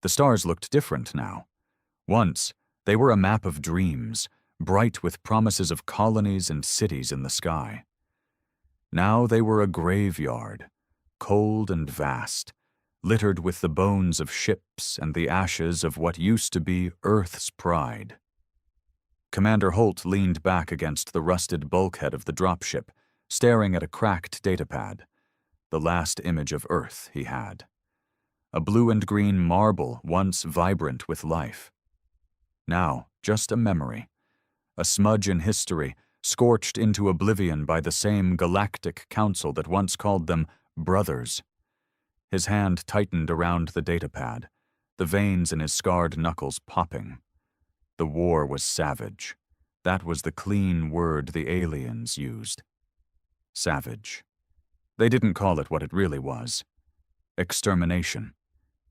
The stars looked different now. Once, they were a map of dreams, bright with promises of colonies and cities in the sky. Now they were a graveyard, cold and vast, littered with the bones of ships and the ashes of what used to be Earth's pride. Commander Holt leaned back against the rusted bulkhead of the dropship, staring at a cracked datapad, the last image of Earth he had. A blue and green marble once vibrant with life. Now, just a memory, a smudge in history, scorched into oblivion by the same galactic council that once called them brothers. His hand tightened around the datapad, the veins in his scarred knuckles popping. The war was savage. That was the clean word the aliens used. Savage. They didn't call it what it really was. Extermination.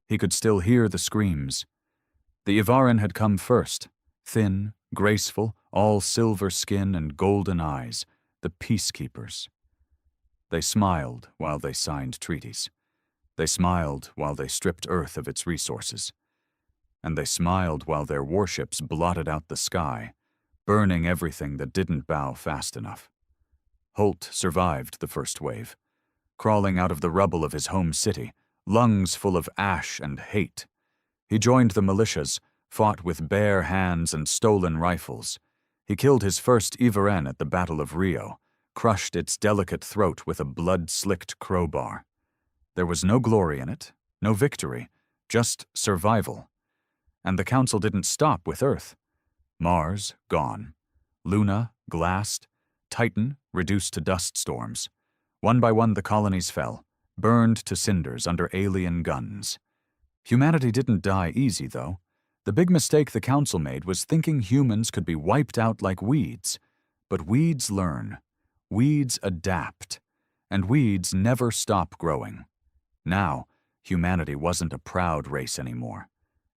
He could still hear the screams. The Ivaran had come first, thin, graceful, all silver skin and golden eyes, the peacekeepers. They smiled while they signed treaties. They smiled while they stripped Earth of its resources. And they smiled while their warships blotted out the sky, burning everything that didn't bow fast enough. Holt survived the first wave, crawling out of the rubble of his home city, lungs full of ash and hate. He joined the militias, fought with bare hands and stolen rifles. He killed his first Ivaran at the Battle of Rio, crushed its delicate throat with a blood-slicked crowbar. There was no glory in it, no victory, just survival. And the Council didn't stop with Earth. Mars, gone. Luna, glassed. Titan, reduced to dust storms. One by one the colonies fell, burned to cinders under alien guns. Humanity didn't die easy, though. The big mistake the Council made was thinking humans could be wiped out like weeds. But weeds learn. Weeds adapt. And weeds never stop growing. Now, humanity wasn't a proud race anymore.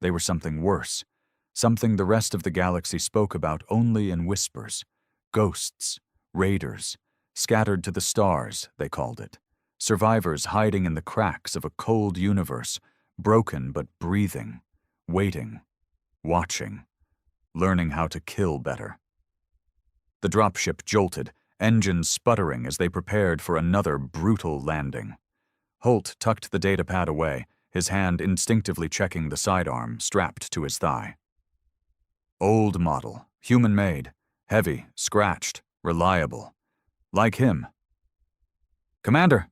They were something worse. Something the rest of the galaxy spoke about only in whispers. Ghosts. Raiders. Scattered to the stars, they called it. Survivors hiding in the cracks of a cold universe, broken but breathing, waiting, watching, learning how to kill better. The dropship jolted, engines sputtering as they prepared for another brutal landing. Holt tucked the datapad away, his hand instinctively checking the sidearm strapped to his thigh. Old model, human-made, heavy, scratched, reliable. Like him. "Commander!"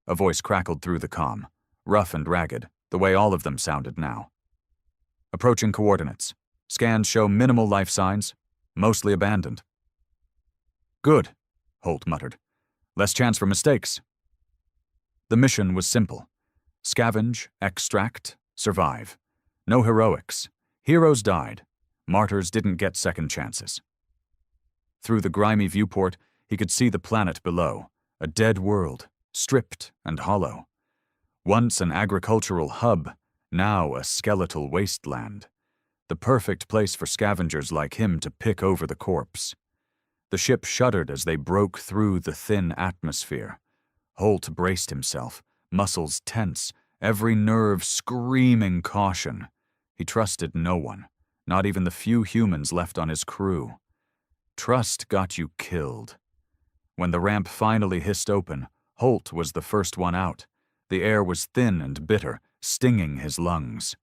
A voice crackled through the comm, rough and ragged, the way all of them sounded now. "Approaching coordinates. Scans show minimal life signs, mostly abandoned." "Good," Holt muttered. "Less chance for mistakes." The mission was simple. Scavenge, extract, survive. No heroics. Heroes died. Martyrs didn't get second chances. Through the grimy viewport, he could see the planet below, a dead world, stripped and hollow. Once an agricultural hub, now a skeletal wasteland. The perfect place for scavengers like him to pick over the corpse. The ship shuddered as they broke through the thin atmosphere. Holt braced himself, muscles tense, every nerve screaming caution. He trusted no one, not even the few humans left on his crew. Trust got you killed. When the ramp finally hissed open, Holt was the first one out. The air was thin and bitter, stinging his lungs.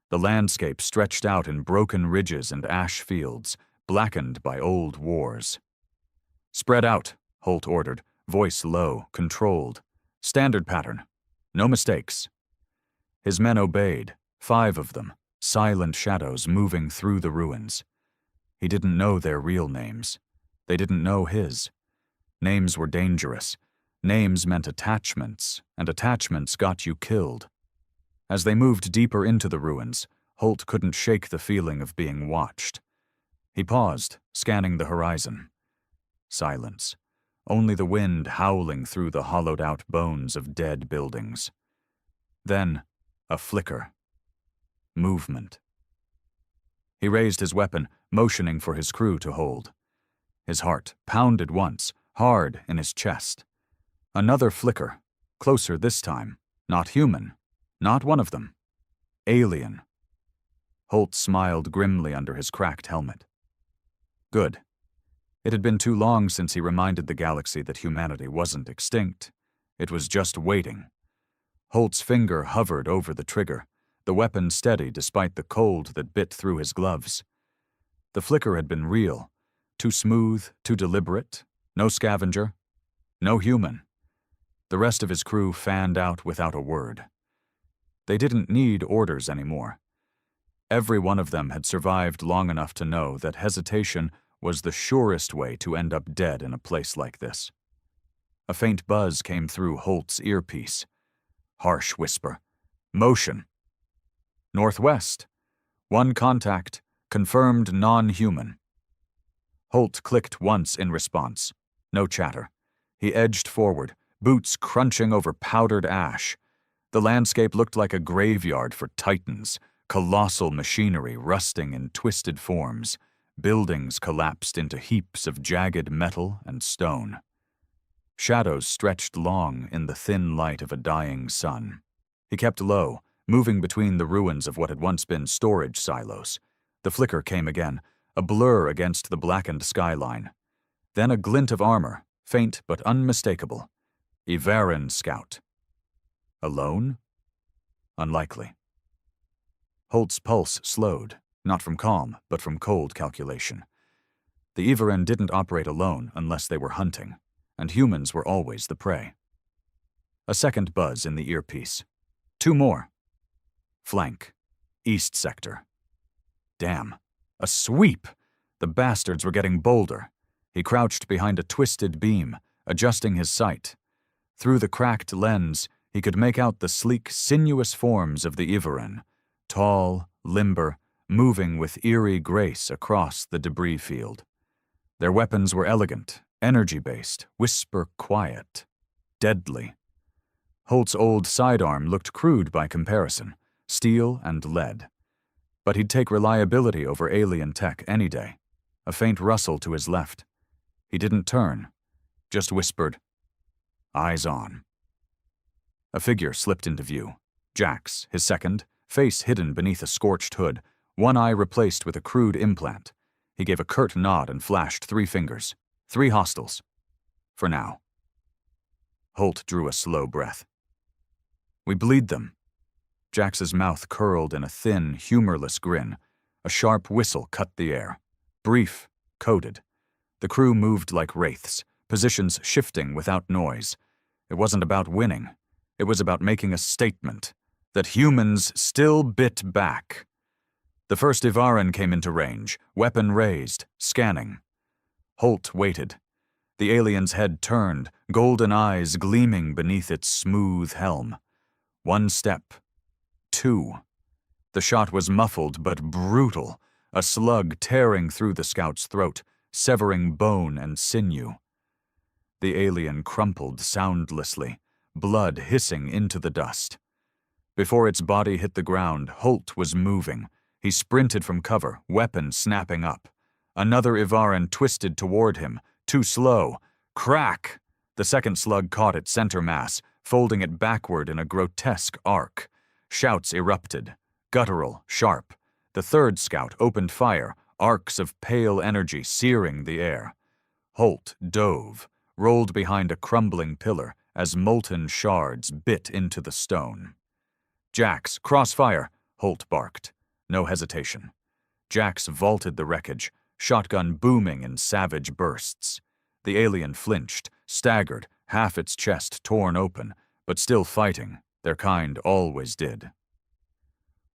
The landscape stretched out in broken ridges and ash fields, blackened by old wars. "Spread out," Holt ordered, voice low, controlled. "Standard pattern. No mistakes." His men obeyed, 5 of them, silent shadows moving through the ruins. He didn't know their real names. They didn't know his. Names were dangerous. Names meant attachments, and attachments got you killed. As they moved deeper into the ruins, Holt couldn't shake the feeling of being watched. He paused, scanning the horizon. Silence. Only the wind howling through the hollowed-out bones of dead buildings. Then, a flicker. Movement. He raised his weapon, motioning for his crew to hold. His heart pounded once, hard in his chest. Another flicker, closer this time. Not human. Not one of them. Alien. Holt smiled grimly under his cracked helmet. Good. It had been too long since he reminded the galaxy that humanity wasn't extinct. It was just waiting. Holt's finger hovered over the trigger, the weapon steady despite the cold that bit through his gloves. The flicker had been real, too smooth, too deliberate, no scavenger, no human. The rest of his crew fanned out without a word. They didn't need orders anymore. Every one of them had survived long enough to know that hesitation was the surest way to end up dead in a place like this. A faint buzz came through Holt's earpiece. Harsh whisper. Motion. Northwest. One contact. Confirmed non-human. Holt clicked once in response. No chatter. He edged forward, boots crunching over powdered ash. The landscape looked like a graveyard for titans, colossal machinery rusting in twisted forms. Buildings collapsed into heaps of jagged metal and stone. Shadows stretched long in the thin light of a dying sun. He kept low, moving between the ruins of what had once been storage silos. The flicker came again, a blur against the blackened skyline. Then a glint of armor, faint but unmistakable. Everan scout. Alone? Unlikely. Holt's pulse slowed, not from calm, but from cold calculation. The Everan didn't operate alone unless they were hunting, and humans were always the prey. A second buzz in the earpiece. Two more. Flank. East sector. Damn. A sweep! The bastards were getting bolder. He crouched behind a twisted beam, adjusting his sight. Through the cracked lens, he could make out the sleek, sinuous forms of the Everan, tall, limber, moving with eerie grace across the debris field. Their weapons were elegant, energy-based, whisper-quiet, deadly. Holt's old sidearm looked crude by comparison, steel and lead. But he'd take reliability over alien tech any day. A faint rustle to his left. He didn't turn, just whispered, "Eyes on." A figure slipped into view. Jax, his second, face hidden beneath a scorched hood, one eye replaced with a crude implant. He gave a curt nod and flashed 3 fingers. 3 hostiles. For now. Holt drew a slow breath. We bleed them. Jax's mouth curled in a thin, humorless grin. A sharp whistle cut the air. Brief, coded. The crew moved like wraiths, positions shifting without noise. It wasn't about winning. It was about making a statement that humans still bit back. The first Everan came into range, weapon raised, scanning. Holt waited. The alien's head turned, golden eyes gleaming beneath its smooth helm. 1 step. 2. The shot was muffled but brutal, a slug tearing through the scout's throat, severing bone and sinew. The alien crumpled soundlessly, blood hissing into the dust. Before its body hit the ground, Holt was moving. He sprinted from cover, weapon snapping up. Another Everan twisted toward him, too slow. Crack! The second slug caught its center mass, folding it backward in a grotesque arc. Shouts erupted, guttural, sharp. The third scout opened fire, arcs of pale energy searing the air. Holt dove, rolled behind a crumbling pillar as molten shards bit into the stone. Jax, crossfire, Holt barked. No hesitation. Jax vaulted the wreckage, shotgun booming in savage bursts. The alien flinched, staggered, half its chest torn open, but still fighting. Their kind always did.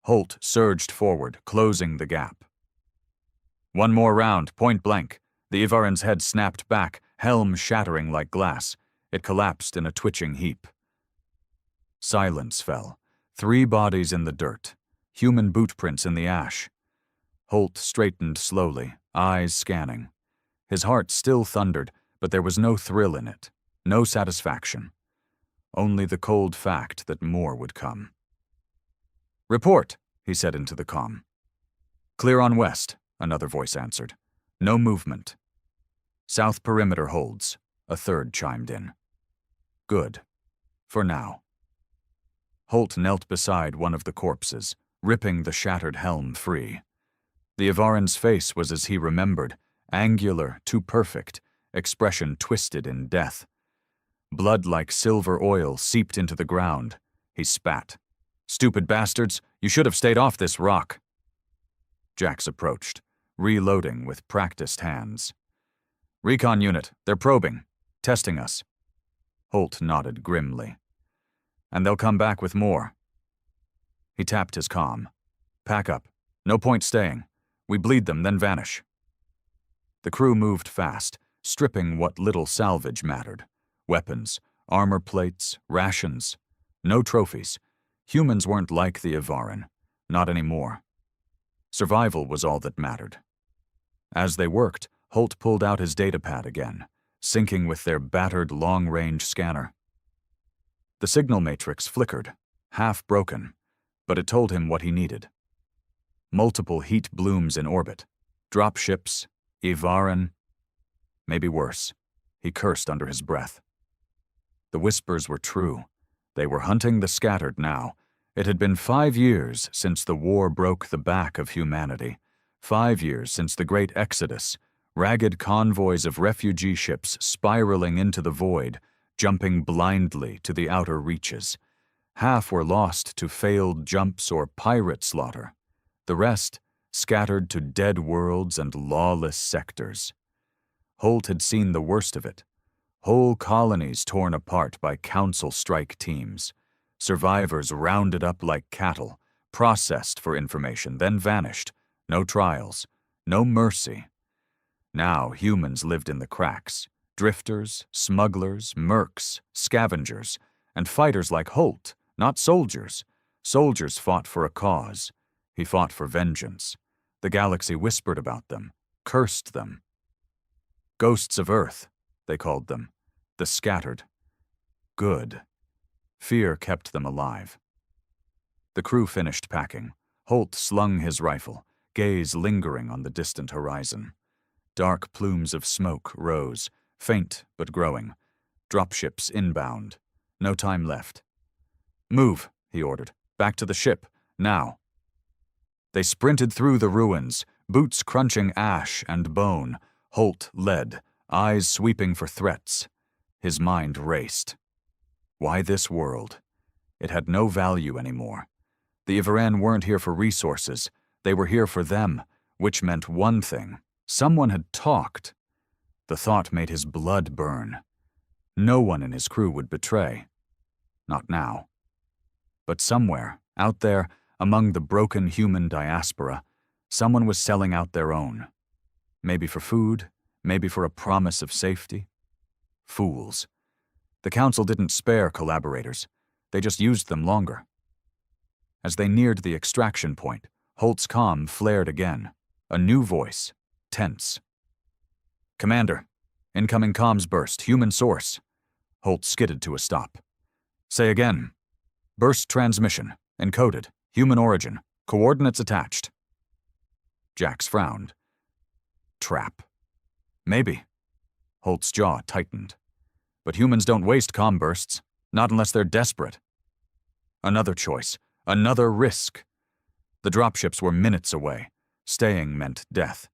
Holt surged forward, closing the gap. 1 more round, point blank. The Everan's head snapped back, helm shattering like glass. It collapsed in a twitching heap. Silence fell. 3 bodies in the dirt. Human boot prints in the ash. Holt straightened slowly, eyes scanning. His heart still thundered, but there was no thrill in it, no satisfaction. Only the cold fact that more would come. "Report," he said into the comm. "Clear on west," another voice answered. "No movement." "South perimeter holds," a third chimed in. "Good. For now." Holt knelt beside one of the corpses, ripping the shattered helm free. The Evaran's face was as he remembered, angular, too perfect, expression twisted in death. Blood like silver oil seeped into the ground. He spat. "Stupid bastards, you should have stayed off this rock." Jax approached, reloading with practiced hands. "Recon unit, they're probing, testing us." Holt nodded grimly. "And they'll come back with more." He tapped his comm. "Pack up. No point staying. We bleed them, then vanish." The crew moved fast, stripping what little salvage mattered. Weapons, armor plates, rations. No trophies. Humans weren't like the Evaran. Not anymore. Survival was all that mattered. As they worked, Holt pulled out his datapad again, syncing with their battered long-range scanner. The signal matrix flickered, half broken, but it told him what he needed. Multiple heat blooms in orbit. Dropships, Evaran. Maybe worse. He cursed under his breath. The whispers were true. They were hunting the scattered now. It had been 5 years since the war broke the back of humanity. 5 years since the Great Exodus, ragged convoys of refugee ships spiraling into the void, jumping blindly to the outer reaches. Half were lost to failed jumps or pirate slaughter. The rest scattered to dead worlds and lawless sectors. Holt had seen the worst of it. Whole colonies torn apart by council strike teams. Survivors rounded up like cattle, processed for information, then vanished. No trials, no mercy. Now humans lived in the cracks. Drifters, smugglers, mercs, scavengers, and fighters like Holt, not soldiers. Soldiers fought for a cause. He fought for vengeance. The galaxy whispered about them, cursed them. Ghosts of Earth, they called them. The scattered. Good. Fear kept them alive. The crew finished packing. Holt slung his rifle, gaze lingering on the distant horizon. Dark plumes of smoke rose, faint but growing. Dropships inbound. No time left. "Move," he ordered. "Back to the ship, now." They sprinted through the ruins, boots crunching ash and bone. Holt led, eyes sweeping for threats. His mind raced. Why this world? It had no value anymore. The Evaran weren't here for resources. They were here for them, which meant one thing. Someone had talked. The thought made his blood burn. No one in his crew would betray. Not now. But somewhere, out there, among the broken human diaspora, someone was selling out their own. Maybe for food, maybe for a promise of safety. Fools. The Council didn't spare collaborators. They just used them longer. As they neared the extraction point, Holt's comm flared again. A new voice, tense. "Commander, incoming comms burst, human source." Holt skidded to a stop. "Say again." "Burst transmission, encoded, human origin, coordinates attached." Jax frowned. Trap. Maybe. Holt's jaw tightened. But humans don't waste comm bursts, not unless they're desperate. Another choice, another risk. The dropships were minutes away. Staying meant death.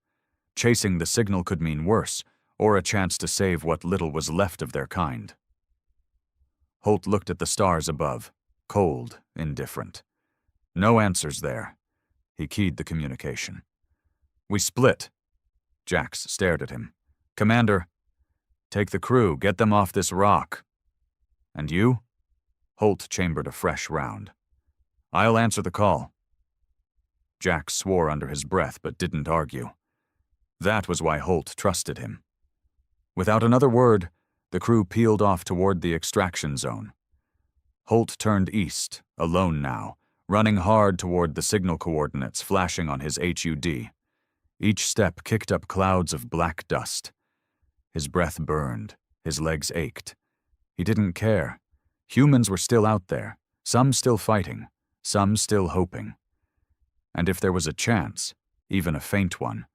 Chasing the signal could mean worse, or a chance to save what little was left of their kind. Holt looked at the stars above, cold, indifferent. No answers there. He keyed the communication. "We split." Jax stared at him. "Commander, take the crew, get them off this rock." "And you?" Holt chambered a fresh round. "I'll answer the call." Jax swore under his breath but didn't argue. That was why Holt trusted him. Without another word, the crew peeled off toward the extraction zone. Holt turned east, alone now, running hard toward the signal coordinates flashing on his HUD. Each step kicked up clouds of black dust. His breath burned, his legs ached. He didn't care. Humans were still out there, some still fighting, some still hoping. And if there was a chance, even a faint one,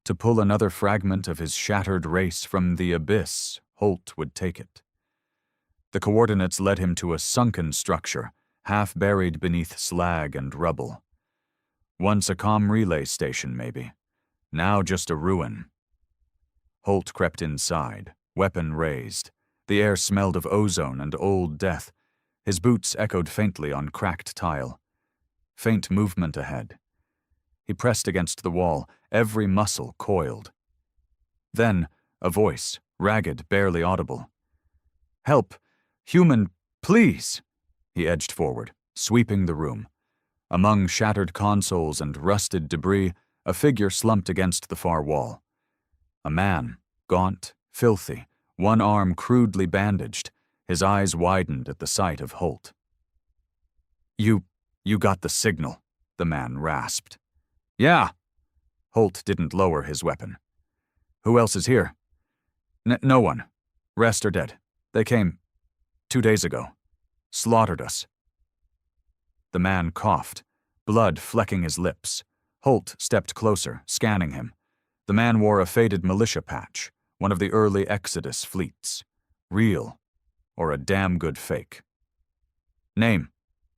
to pull another fragment of his shattered race from the abyss, Holt would take it. The coordinates led him to a sunken structure, half buried beneath slag and rubble. Once a comm relay station, maybe. Now just a ruin. Holt crept inside, weapon raised. The air smelled of ozone and old death. His boots echoed faintly on cracked tile. Faint movement ahead. He pressed against the wall, every muscle coiled. Then, a voice, ragged, barely audible. "Help! Human, please!" He edged forward, sweeping the room. Among shattered consoles and rusted debris, a figure slumped against the far wall. A man, gaunt, filthy, one arm crudely bandaged, his eyes widened at the sight of Holt. You got the signal," the man rasped. "Yeah." Holt didn't lower his weapon. "Who else is here?" No one. Rest are dead. They came 2 days ago. Slaughtered us." The man coughed, blood flecking his lips. Holt stepped closer, scanning him. The man wore a faded militia patch, one of the early Exodus fleets. Real, or a damn good fake. "Name,"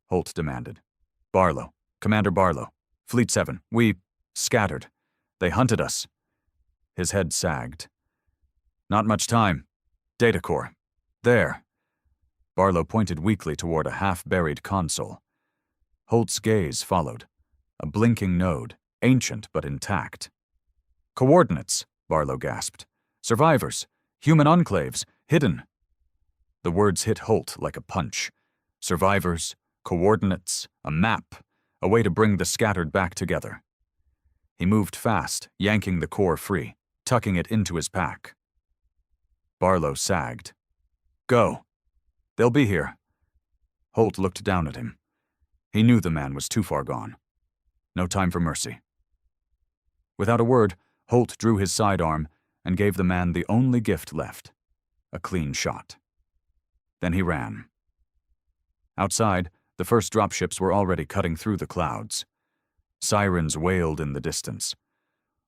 Holt demanded. "Barlow. Commander Barlow. Fleet 7. We scattered. They hunted us." His head sagged. "Not much time. Data core. There." Barlow pointed weakly toward a half-buried console. Holt's gaze followed. A blinking node, ancient but intact. "Coordinates," Barlow gasped. "Survivors. Human enclaves. Hidden." The words hit Holt like a punch. Survivors, coordinates, a map, a way to bring the scattered back together. He moved fast, yanking the core free, tucking it into his pack. Barlow sagged. "Go. They'll be here." Holt looked down at him. He knew the man was too far gone. No time for mercy. Without a word, Holt drew his sidearm and gave the man the only gift left, a clean shot. Then he ran. Outside, the first dropships were already cutting through the clouds. Sirens wailed in the distance.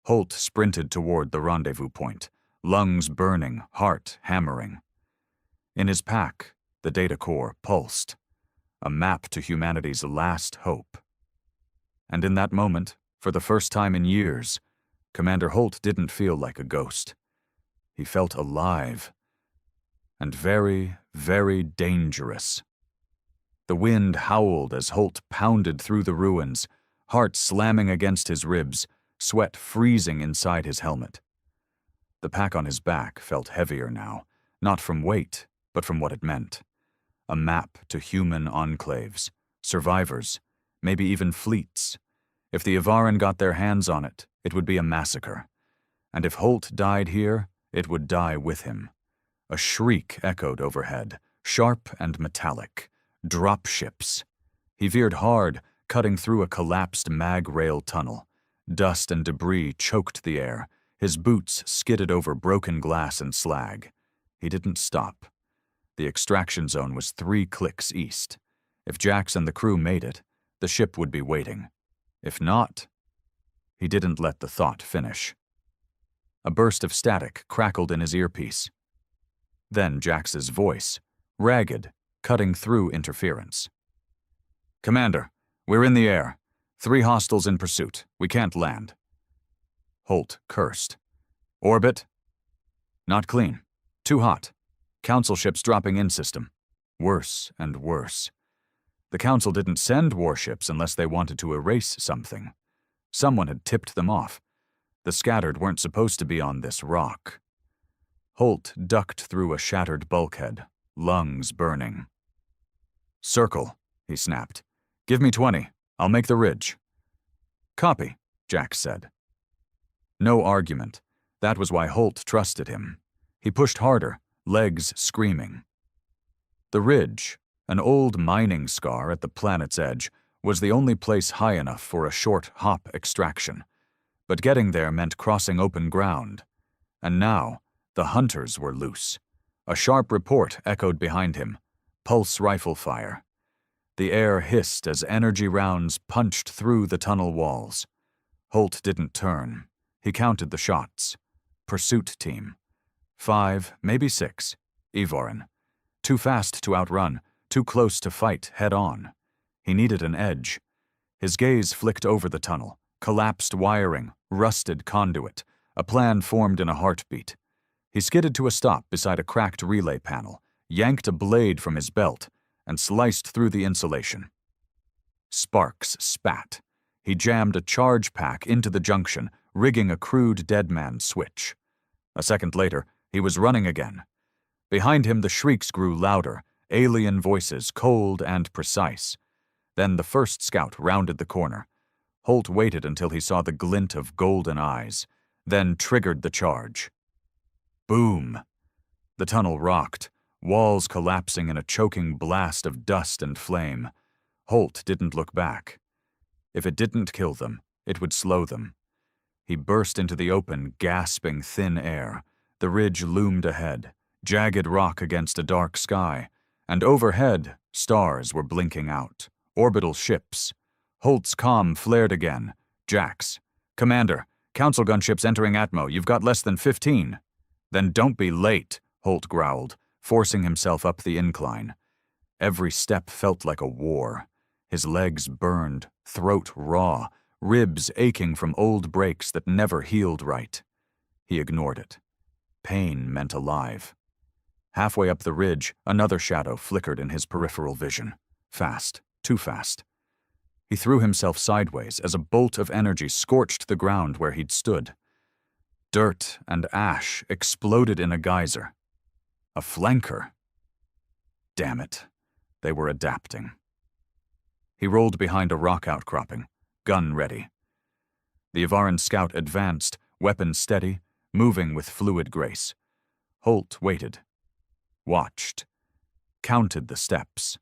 Holt sprinted toward the rendezvous point, lungs burning, heart hammering. In his pack, the data core pulsed, a map to humanity's last hope. And in that moment, for the first time in years, Commander Holt didn't feel like a ghost. He felt alive. And very, very dangerous. The wind howled as Holt pounded through the ruins, heart slamming against his ribs, sweat freezing inside his helmet. The pack on his back felt heavier now, not from weight, but from what it meant. A map to human enclaves, survivors, maybe even fleets. If the Yavarin got their hands on it, it would be a massacre. And if Holt died here, it would die with him. A shriek echoed overhead, sharp and metallic. Dropships. He veered hard, cutting through a collapsed mag rail tunnel. Dust and debris choked the air. His boots skidded over broken glass and slag. He didn't stop. The extraction zone was 3 clicks east. If Jax and the crew made it, the ship would be waiting. If not, he didn't let the thought finish. A burst of static crackled in his earpiece. Then Jax's voice, ragged, cutting through interference. "Commander, we're in the air. 3 hostiles in pursuit. We can't land." Holt cursed. "Orbit?" "Not clean. Too hot. Council ships dropping in system. Worse and worse. The Council didn't send warships unless they wanted to erase something. Someone had tipped them off. The scattered weren't supposed to be on this rock." Holt ducked through a shattered bulkhead, lungs burning. "Circle," he snapped. "Give me 20. I'll make the ridge." "Copy," Jax said. No argument. That was why Holt trusted him. He pushed harder, legs screaming. The ridge, an old mining scar at the planet's edge, was the only place high enough for a short hop extraction. But getting there meant crossing open ground. And now, the hunters were loose. A sharp report echoed behind him. Pulse rifle fire. The air hissed as energy rounds punched through the tunnel walls. Holt didn't turn. He counted the shots. Pursuit team. 5, maybe 6. Yavarin. Too fast to outrun, too close to fight head-on. He needed an edge. His gaze flicked over the tunnel. Collapsed wiring, rusted conduit. A plan formed in a heartbeat. He skidded to a stop beside a cracked relay panel, yanked a blade from his belt, and sliced through the insulation. Sparks spat. He jammed a charge pack into the junction, rigging a crude deadman switch. A second later, he was running again. Behind him, the shrieks grew louder, alien voices cold and precise. Then the first scout rounded the corner. Holt waited until he saw the glint of golden eyes, then triggered the charge. Boom! The tunnel rocked, walls collapsing in a choking blast of dust and flame. Holt didn't look back. If it didn't kill them, it would slow them. He burst into the open, gasping thin air. The ridge loomed ahead, jagged rock against a dark sky, and overhead, stars were blinking out. Orbital ships. Holt's comm flared again. Jax. Commander, council gunships entering Atmo. You've got less than 15. Then don't be late, Holt growled, forcing himself up the incline. Every step felt like a war. His legs burned, throat raw, ribs aching from old breaks that never healed right. He ignored it. Pain meant alive. Halfway up the ridge, another shadow flickered in his peripheral vision. Fast, too fast. He threw himself sideways as a bolt of energy scorched the ground where he'd stood. Dirt and ash exploded in a geyser. A flanker. Damn it. They were adapting. He rolled behind a rock outcropping, gun ready. The Yavaran scout advanced, weapon steady, moving with fluid grace. Holt waited. Watched. Counted the steps.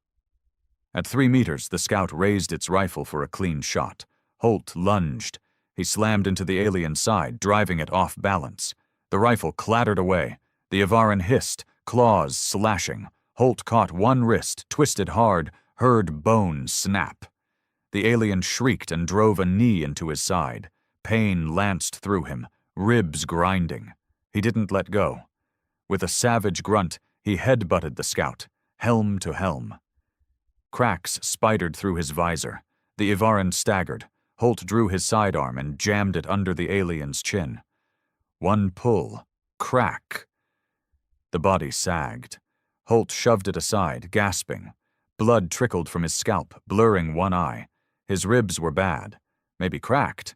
At 3 meters, the scout raised its rifle for a clean shot. Holt lunged. He slammed into the alien's side, driving it off balance. The rifle clattered away. The Yavaran hissed, claws slashing. Holt caught one wrist, twisted hard, heard bone snap. The alien shrieked and drove a knee into his side. Pain lanced through him, ribs grinding. He didn't let go. With a savage grunt, he headbutted the scout, helm to helm. Cracks spidered through his visor. The Yavaran staggered. Holt drew his sidearm and jammed it under the alien's chin. One pull. Crack. The body sagged. Holt shoved it aside, gasping. Blood trickled from his scalp, blurring one eye. His ribs were bad. Maybe cracked.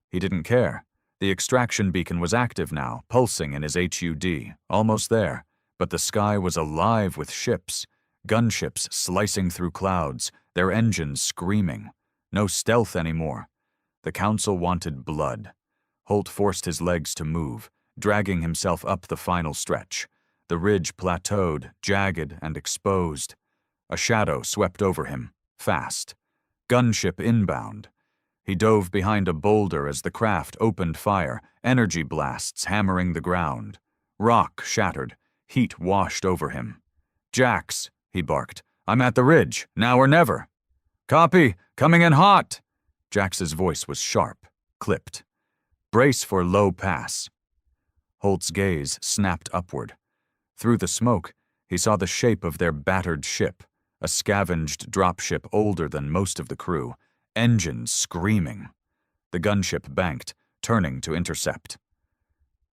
He didn't care. The extraction beacon was active now, pulsing in his HUD. Almost there. But the sky was alive with ships. Gunships slicing through clouds, their engines screaming. No stealth anymore. The council wanted blood. Holt forced his legs to move, dragging himself up the final stretch. The ridge plateaued, jagged and exposed. A shadow swept over him, fast. Gunship inbound. He dove behind a boulder as the craft opened fire, energy blasts hammering the ground. Rock shattered, heat washed over him. Jax, he barked. I'm at the ridge, now or never. Copy, coming in hot. Jax's voice was sharp, clipped. Brace for low pass. Holt's gaze snapped upward. Through the smoke, he saw the shape of their battered ship, a scavenged dropship older than most of the crew, engines screaming. The gunship banked, turning to intercept.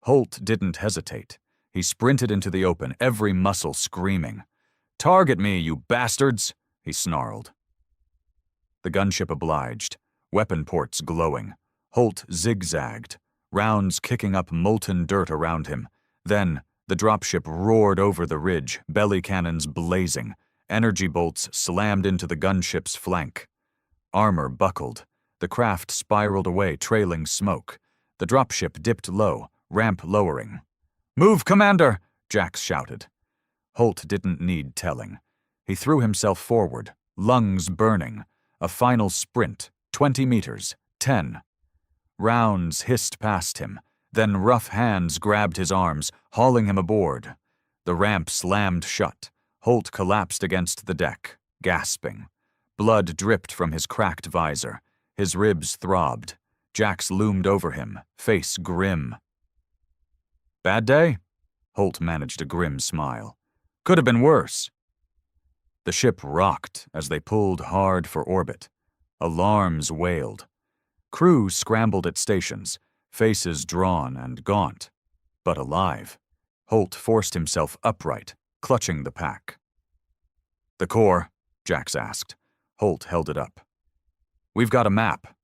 Holt didn't hesitate. He sprinted into the open, every muscle screaming. Target me, you bastards, he snarled. The gunship obliged, weapon ports glowing. Holt zigzagged, rounds kicking up molten dirt around him. Then, the dropship roared over the ridge, belly cannons blazing. Energy bolts slammed into the gunship's flank. Armor buckled. The craft spiraled away, trailing smoke. The dropship dipped low, ramp lowering. Move, Commander! Jax shouted. Holt didn't need telling. He threw himself forward, lungs burning. A final sprint, 20 meters, 10. Rounds hissed past him. Then rough hands grabbed his arms, hauling him aboard. The ramp slammed shut. Holt collapsed against the deck, gasping. Blood dripped from his cracked visor. His ribs throbbed. Jax loomed over him, face grim. Bad day? Holt managed a grim smile. Could have been worse. The ship rocked as they pulled hard for orbit. Alarms wailed. Crew scrambled at stations, faces drawn and gaunt, but alive. Holt forced himself upright, clutching the pack. "The core?" Jax asked. Holt held it up. "We've got a map."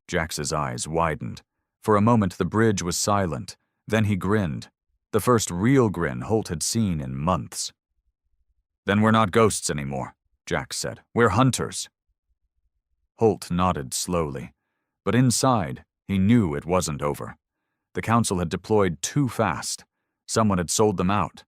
Jax's eyes widened. For a moment the bridge was silent. Then he grinned. The first real grin Holt had seen in months. "Then we're not ghosts anymore," Jax said. "We're hunters." Holt nodded slowly. But inside, he knew it wasn't over. The Council had deployed too fast. Someone had sold them out.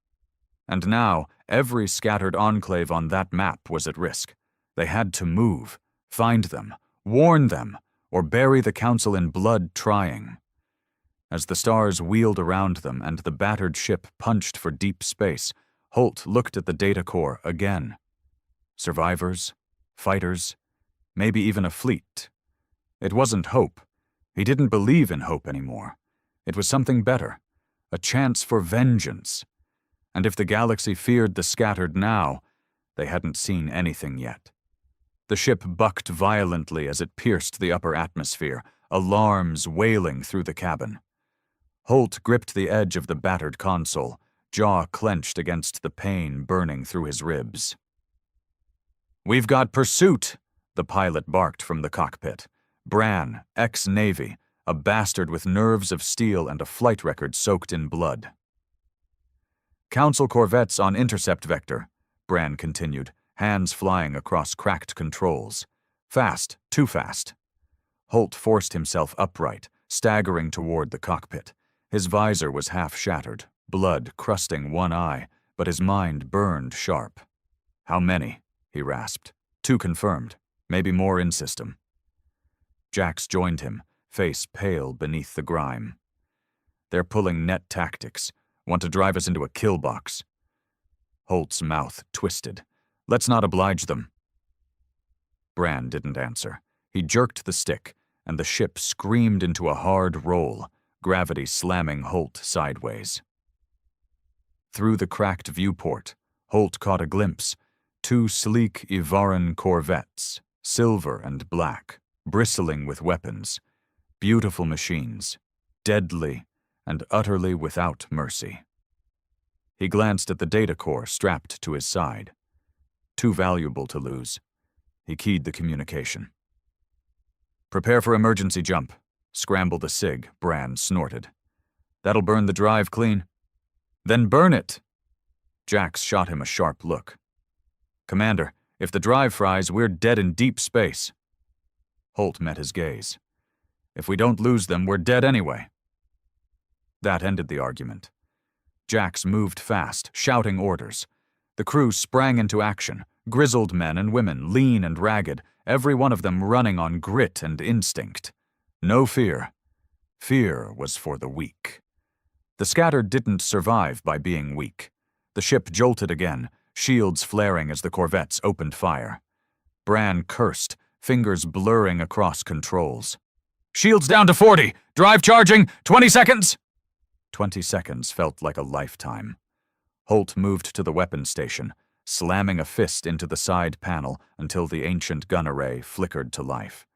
And now, every scattered enclave on that map was at risk. They had to move, find them, warn them, or bury the Council in blood trying. As the stars wheeled around them and the battered ship punched for deep space, Holt looked at the data core again. Survivors, fighters, maybe even a fleet. It wasn't hope. He didn't believe in hope anymore. It was something better, a chance for vengeance. And if the galaxy feared the scattered now, they hadn't seen anything yet. The ship bucked violently as it pierced the upper atmosphere, alarms wailing through the cabin. Holt gripped the edge of the battered console, jaw clenched against the pain burning through his ribs. "We've got pursuit," the pilot barked from the cockpit. Bran, ex-Navy, a bastard with nerves of steel and a flight record soaked in blood. "Council corvettes on intercept vector," Bran continued, hands flying across cracked controls. "Fast, too fast." Holt forced himself upright, staggering toward the cockpit. His visor was half shattered, blood crusting one eye, but his mind burned sharp. "How many?" he rasped. "Two confirmed, maybe more in system." Jax joined him, face pale beneath the grime. "They're pulling net tactics. Want to drive us into a kill box." Holt's mouth twisted. "Let's not oblige them." Bran didn't answer. He jerked the stick, and the ship screamed into a hard roll, gravity slamming Holt sideways. Through the cracked viewport, Holt caught a glimpse. Two sleek Ivaran corvettes, silver and black, bristling with weapons. Beautiful machines, deadly and utterly without mercy. He glanced at the data core strapped to his side. Too valuable to lose. He keyed the communication. "Prepare for emergency jump. Scramble the SIG," Bran snorted. "That'll burn the drive clean." "Then burn it!" Jax shot him a sharp look. "Commander, if the drive fries, we're dead in deep space." Holt met his gaze. "If we don't lose them, we're dead anyway." That ended the argument. Jax moved fast, shouting orders. The crew sprang into action, grizzled men and women, lean and ragged, every one of them running on grit and instinct. No fear. Fear was for the weak. The scattered didn't survive by being weak. The ship jolted again, shields flaring as the corvettes opened fire. Bran cursed, fingers blurring across controls. "Shields down to 40! Drive charging! 20 seconds!" 20 seconds felt like a lifetime. Holt moved to the weapons station, slamming a fist into the side panel until the ancient gun array flickered to life.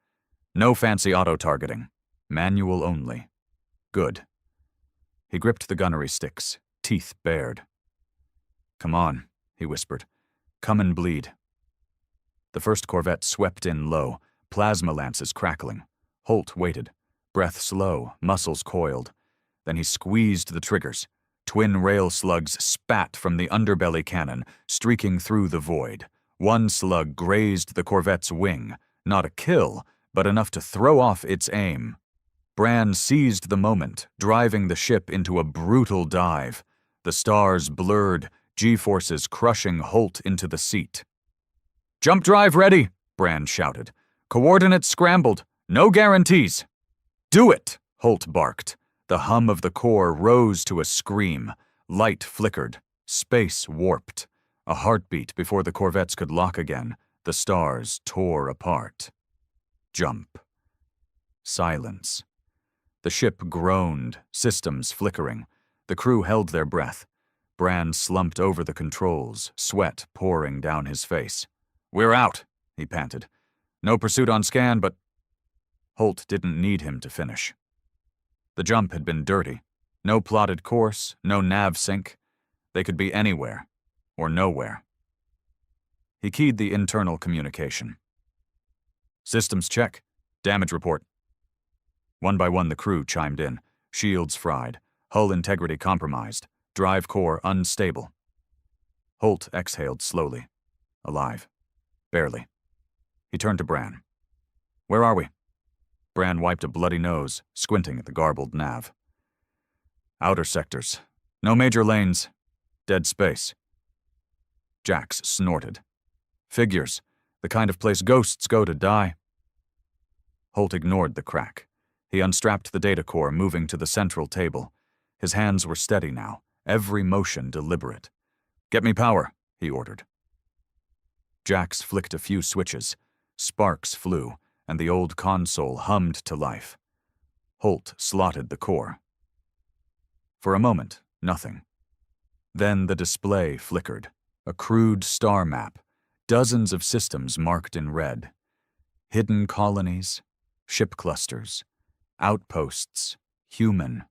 No fancy auto-targeting. Manual only. Good. He gripped the gunnery sticks, teeth bared. "Come on," he whispered. "Come and bleed." The first corvette swept in low, plasma lances crackling. Holt waited, breath slow, muscles coiled. Then he squeezed the triggers. Twin rail slugs spat from the underbelly cannon, streaking through the void. One slug grazed the corvette's wing, not a kill, but enough to throw off its aim. Bran seized the moment, driving the ship into a brutal dive. The stars blurred, G-forces crushing Holt into the seat. "Jump drive ready!" Bran shouted. "Coordinates scrambled. No guarantees." "Do it!" Holt barked. The hum of the core rose to a scream. Light flickered. Space warped. A heartbeat before the corvettes could lock again. The stars tore apart. Jump. Silence. The ship groaned, systems flickering. The crew held their breath. Bran slumped over the controls, sweat pouring down his face. "We're out," he panted. No pursuit on scan, but Holt didn't need him to finish. The jump had been dirty. No plotted course, no nav sync. They could be anywhere, or nowhere. He keyed the internal communication. Systems check. Damage report. One by one the crew chimed in. Shields fried. Hull integrity compromised. Drive core unstable. Holt exhaled slowly. Alive. Barely. He turned to Bran. Where are we? Bran wiped a bloody nose, squinting at the garbled nav. Outer sectors. No major lanes. Dead space. Jax snorted. Figures. The kind of place ghosts go to die. Holt ignored the crack. He unstrapped the data core, moving to the central table. His hands were steady now, every motion deliberate. Get me power, he ordered. Jax flicked a few switches. Sparks flew, and the old console hummed to life. Holt slotted the core. For a moment, nothing. Then the display flickered. A crude star map. Dozens of systems marked in red. Hidden colonies, ship clusters, outposts, human.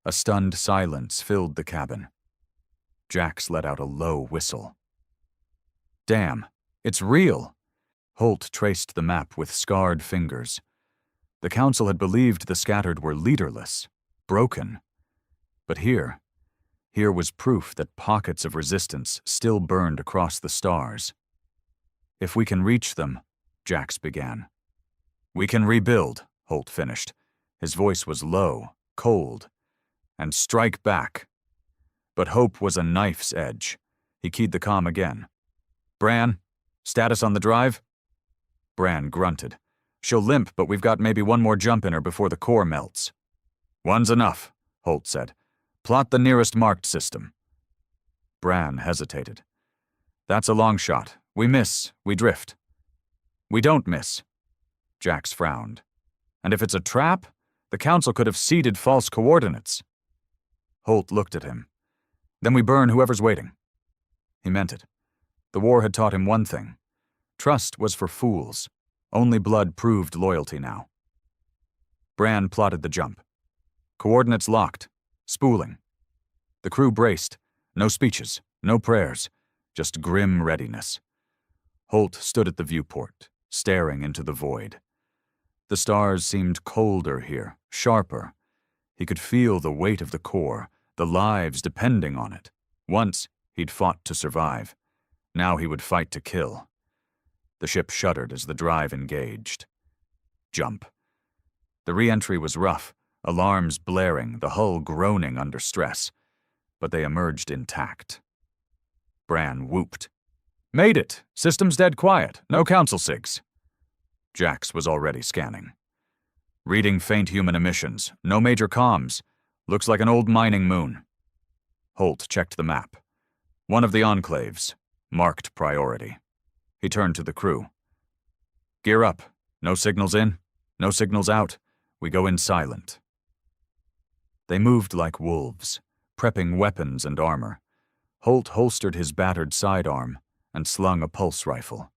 A stunned silence filled the cabin. Jax let out a low whistle. Damn, it's real! Holt traced the map with scarred fingers. The Council had believed the scattered were leaderless, broken. But here was proof that pockets of resistance still burned across the stars. If we can reach them, Jax began. We can rebuild, Holt finished. His voice was low, cold, and strike back. But hope was a knife's edge. He keyed the comm again. Bran, status on the drive? Bran grunted. She'll limp, but we've got maybe one more jump in her before the core melts. One's enough, Holt said. Plot the nearest marked system. Bran hesitated. That's a long shot. We miss, we drift. We don't miss. Jax frowned. And if it's a trap, the Council could have seeded false coordinates. Holt looked at him. Then we burn whoever's waiting. He meant it. The war had taught him one thing. Trust was for fools. Only blood proved loyalty now. Bran plotted the jump. Coordinates locked. Spooling. The crew braced. No speeches, no prayers, just grim readiness. Holt stood at the viewport, staring into the void. The stars seemed colder here, sharper. He could feel the weight of the core, the lives depending on it. Once, he'd fought to survive. Now he would fight to kill. The ship shuddered as the drive engaged. Jump. The re-entry was rough, alarms blaring, the hull groaning under stress. But they emerged intact. Bran whooped. Made it! System's dead quiet. No council sigs. Jax was already scanning. Reading faint human emissions. No major comms. Looks like an old mining moon. Holt checked the map. One of the enclaves. Marked priority. He turned to the crew. Gear up. No signals in. No signals out. We go in silent. They moved like wolves, prepping weapons and armor. Holt holstered his battered sidearm and slung a pulse rifle.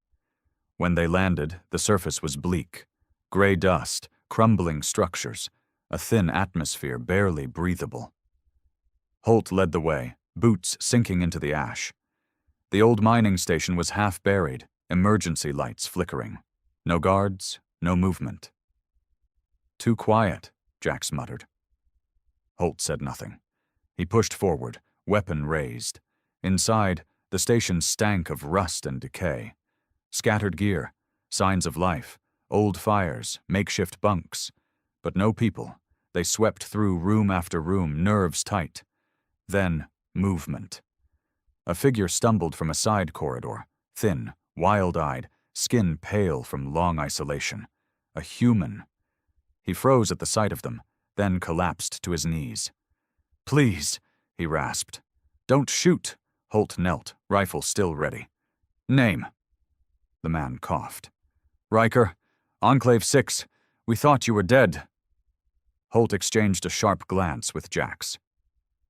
When they landed, the surface was bleak. Gray dust, crumbling structures, a thin atmosphere barely breathable. Holt led the way, boots sinking into the ash. The old mining station was half buried, emergency lights flickering. No guards, no movement. Too quiet, Jax muttered. Holt said nothing. He pushed forward, weapon raised. Inside, the station stank of rust and decay. Scattered gear, signs of life, old fires, makeshift bunks. But no people. They swept through room after room, nerves tight. Then, movement. A figure stumbled from a side corridor, thin, wild-eyed, skin pale from long isolation. A human. He froze at the sight of them, then collapsed to his knees. Please, he rasped. Don't shoot. Holt knelt, rifle still ready. Name. The man coughed. Riker, Enclave 6. We thought you were dead. Holt exchanged a sharp glance with Jax.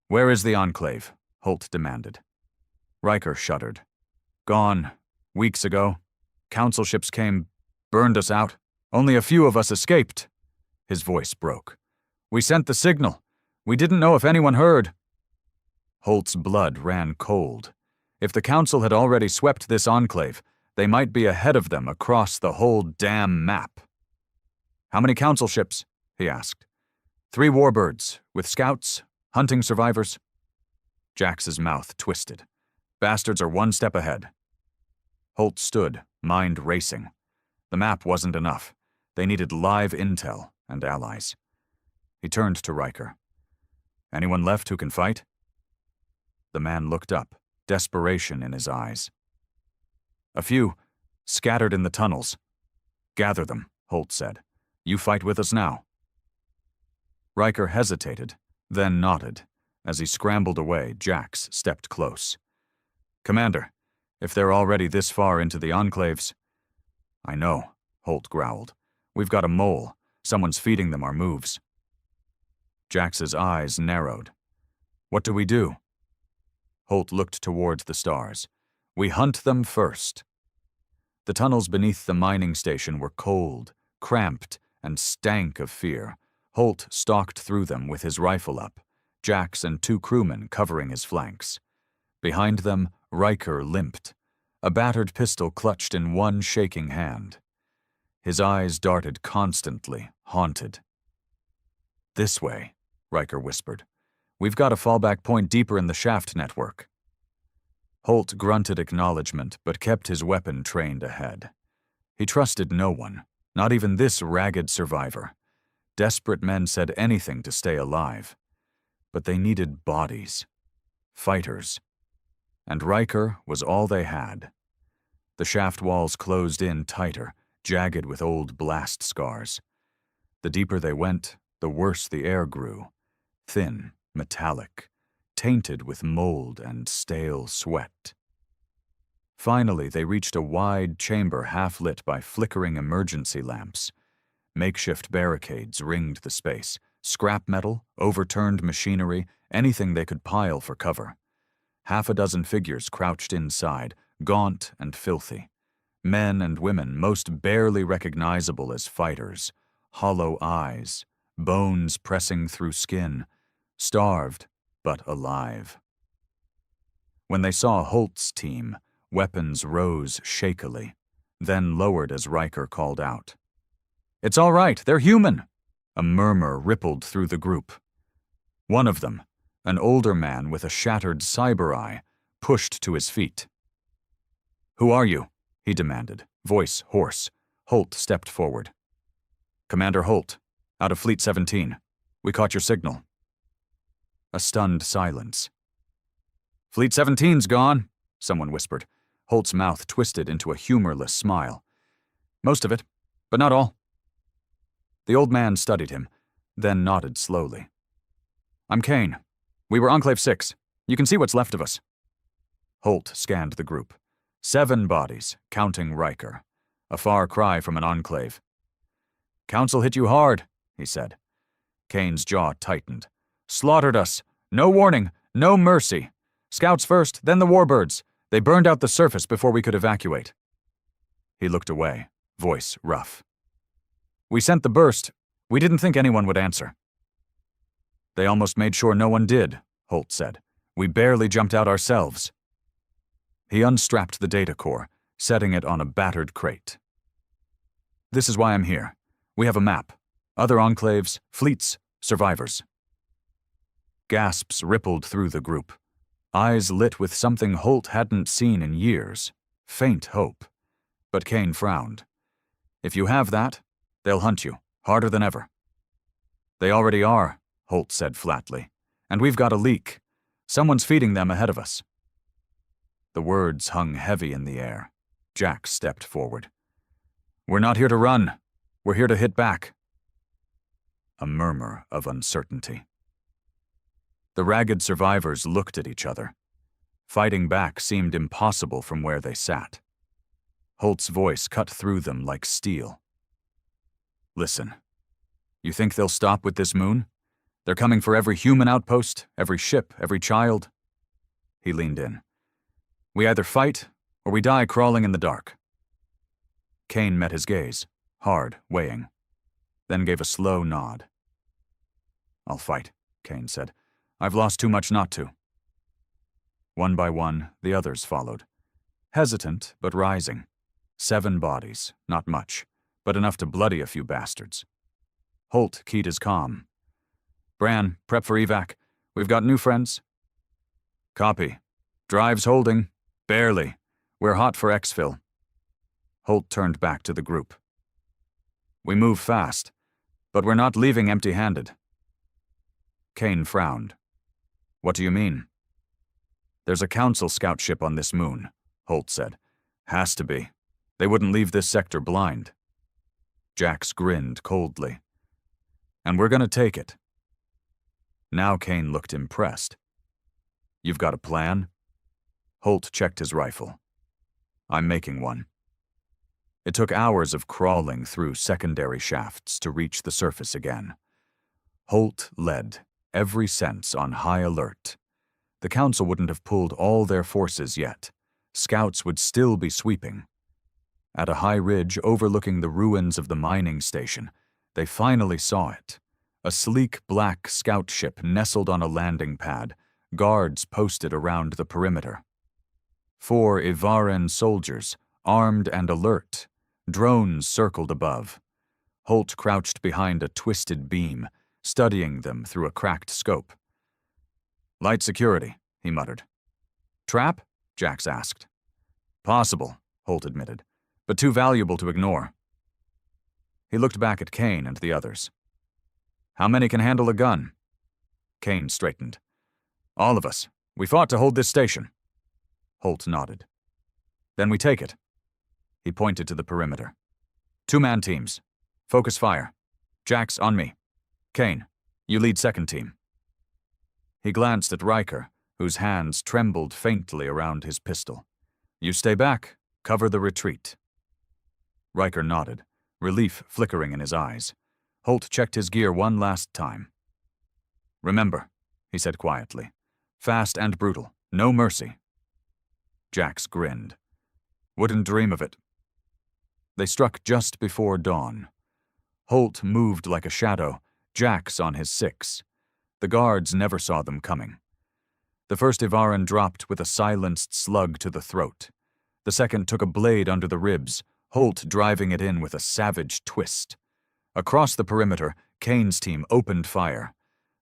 Where is the Enclave? Holt demanded. Riker shuddered. Gone. Weeks ago. Council ships came Burned us out. Only a few of us escaped. His voice broke. We sent the signal. We didn't know if anyone heard. Holt's blood ran cold. If the Council had already swept this enclave, they might be ahead of them across the whole damn map. How many Council ships? He asked. 3 warbirds, with scouts, hunting survivors. Jax's mouth twisted. Bastards are 1 step ahead. Holt stood, mind racing. The map wasn't enough. They needed live intel and allies. He turned to Riker. Anyone left who can fight? The man looked up, desperation in his eyes. A few, scattered in the tunnels. Gather them, Holt said. You fight with us now. Riker hesitated, then nodded. As he scrambled away, Jax stepped close. Commander, if they're already this far into the enclaves... I know, Holt growled. We've got a mole. Someone's feeding them our moves. Jax's eyes narrowed. What do we do? Holt looked towards the stars. We hunt them first. The tunnels beneath the mining station were cold, cramped, and stank of fear. Holt stalked through them with his rifle up, Jax and 2 crewmen covering his flanks. Behind them, Riker limped, a battered pistol clutched in one shaking hand. His eyes darted constantly, haunted. This way, Riker whispered. We've got a fallback point deeper in the shaft network. Holt grunted acknowledgement, but kept his weapon trained ahead. He trusted no one, not even this ragged survivor. Desperate men said anything to stay alive. But they needed bodies. Fighters. And Riker was all they had. The shaft walls closed in tighter, jagged with old blast scars. The deeper they went, the worse the air grew. Thin, metallic, tainted with mold and stale sweat. Finally, they reached a wide chamber half-lit by flickering emergency lamps. Makeshift barricades ringed the space. Scrap metal, overturned machinery, anything they could pile for cover. 6 figures crouched inside, gaunt and filthy. Men and women most barely recognizable as fighters. Hollow eyes, bones pressing through skin. Starved, but alive. When they saw Holt's team, weapons rose shakily, then lowered as Riker called out. It's all right, they're human! A murmur rippled through the group. One of them, an older man with a shattered cyber eye, pushed to his feet. Who are you? He demanded, voice hoarse. Holt stepped forward. Commander Holt, out of Fleet 17. We caught your signal. A stunned silence. Fleet 17's gone, someone whispered. Holt's mouth twisted into a humorless smile. Most of it, but not all. The old man studied him, then nodded slowly. I'm Kane. We were Enclave 6. You can see what's left of us. Holt scanned the group. 7 bodies, counting Riker. A far cry from an enclave. Council hit you hard, he said. Kane's jaw tightened. Slaughtered us. No warning, no mercy. Scouts first, then the warbirds. They burned out the surface before we could evacuate. He looked away, voice rough. We sent the burst. We didn't think anyone would answer. They almost made sure no one did, Holt said. We barely jumped out ourselves. He unstrapped the data core, setting it on a battered crate. This is why I'm here. We have a map. Other enclaves, fleets, survivors. Gasps rippled through the group. Eyes lit with something Holt hadn't seen in years. Faint hope. But Kane frowned. If you have that, they'll hunt you, harder than ever. They already are, Holt said flatly. And we've got a leak. Someone's feeding them ahead of us. The words hung heavy in the air. Jack stepped forward. We're not here to run. We're here to hit back. A murmur of uncertainty. The ragged survivors looked at each other. Fighting back seemed impossible from where they sat. Holt's voice cut through them like steel. Listen, you think they'll stop with this moon? They're coming for every human outpost, every ship, every child. He leaned in. We either fight, or we die crawling in the dark. Kane met his gaze, hard, weighing, then gave a slow nod. "I'll fight," Kane said. "I've lost too much not to." One by one, the others followed. Hesitant, but rising. 7 bodies, not much, but enough to bloody a few bastards. Holt keyed his comm. "Bran, prep for evac. We've got new friends." "Copy. Drive's holding. Barely. We're hot for exfil." Holt turned back to the group. "We move fast, but we're not leaving empty-handed." Kane frowned. "What do you mean?" "There's a council scout ship on this moon," Holt said. "Has to be. They wouldn't leave this sector blind." Jax grinned coldly. "And we're gonna take it." Now Kane looked impressed. "You've got a plan?" Holt checked his rifle. "I'm making one." It took hours of crawling through secondary shafts to reach the surface again. Holt led, every sense on high alert. The council wouldn't have pulled all their forces yet. Scouts would still be sweeping. At a high ridge overlooking the ruins of the mining station, they finally saw it. A sleek black scout ship nestled on a landing pad, guards posted around the perimeter. 4 Ivaran soldiers, armed and alert. Drones circled above. Holt crouched behind a twisted beam, studying them through a cracked scope. "Light security," he muttered. "Trap?" Jax asked. "Possible," Holt admitted, "but too valuable to ignore." He looked back at Kane and the others. "How many can handle a gun?" Kane straightened. "All of us. We fought to hold this station." Holt nodded. "Then we take it." He pointed to the perimeter. 2-man teams. Focus fire. Jax, on me. Kane, you lead second team." He glanced at Riker, whose hands trembled faintly around his pistol. "You stay back. Cover the retreat." Riker nodded, relief flickering in his eyes. Holt checked his gear one last time. "Remember," he said quietly, "fast and brutal. No mercy." Jax grinned. "Wouldn't dream of it." They struck just before dawn. Holt moved like a shadow, Jax on his 6. The guards never saw them coming. The first Ivaran dropped with a silenced slug to the throat. The second took a blade under the ribs, Holt driving it in with a savage twist. Across the perimeter, Kane's team opened fire.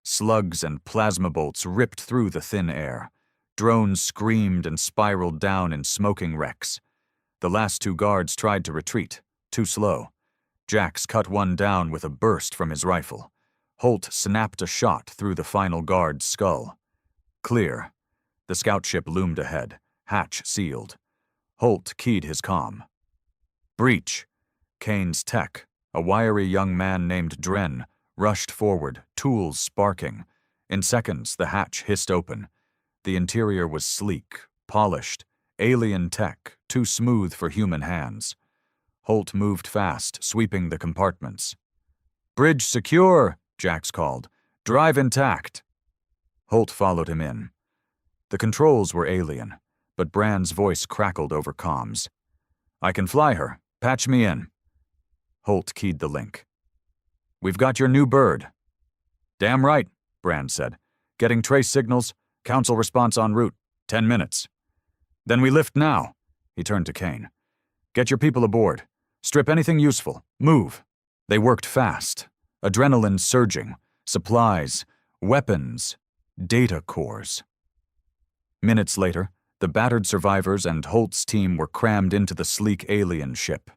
Slugs and plasma bolts ripped through the thin air. Drones screamed and spiraled down in smoking wrecks. The last 2 guards tried to retreat, too slow. Jax cut one down with a burst from his rifle. Holt snapped a shot through the final guard's skull. Clear. The scout ship loomed ahead, hatch sealed. Holt keyed his comm. "Breach." Kane's tech, a wiry young man named Dren, rushed forward, tools sparking. In seconds, the hatch hissed open. The interior was sleek, polished, alien tech, too smooth for human hands. Holt moved fast, sweeping the compartments. "Bridge secure," Jax called. "Drive intact." Holt followed him in. The controls were alien, but Bran's voice crackled over comms. "I can fly her. Patch me in." Holt keyed the link. "We've got your new bird." "Damn right," Bran said. "Getting trace signals. Council response en route. 10 minutes." "Then we lift now." He turned to Kane. "Get your people aboard. Strip anything useful. Move." They worked fast. Adrenaline surging. Supplies. Weapons. Data cores. Minutes later, the battered survivors and Holt's team were crammed into the sleek alien ship.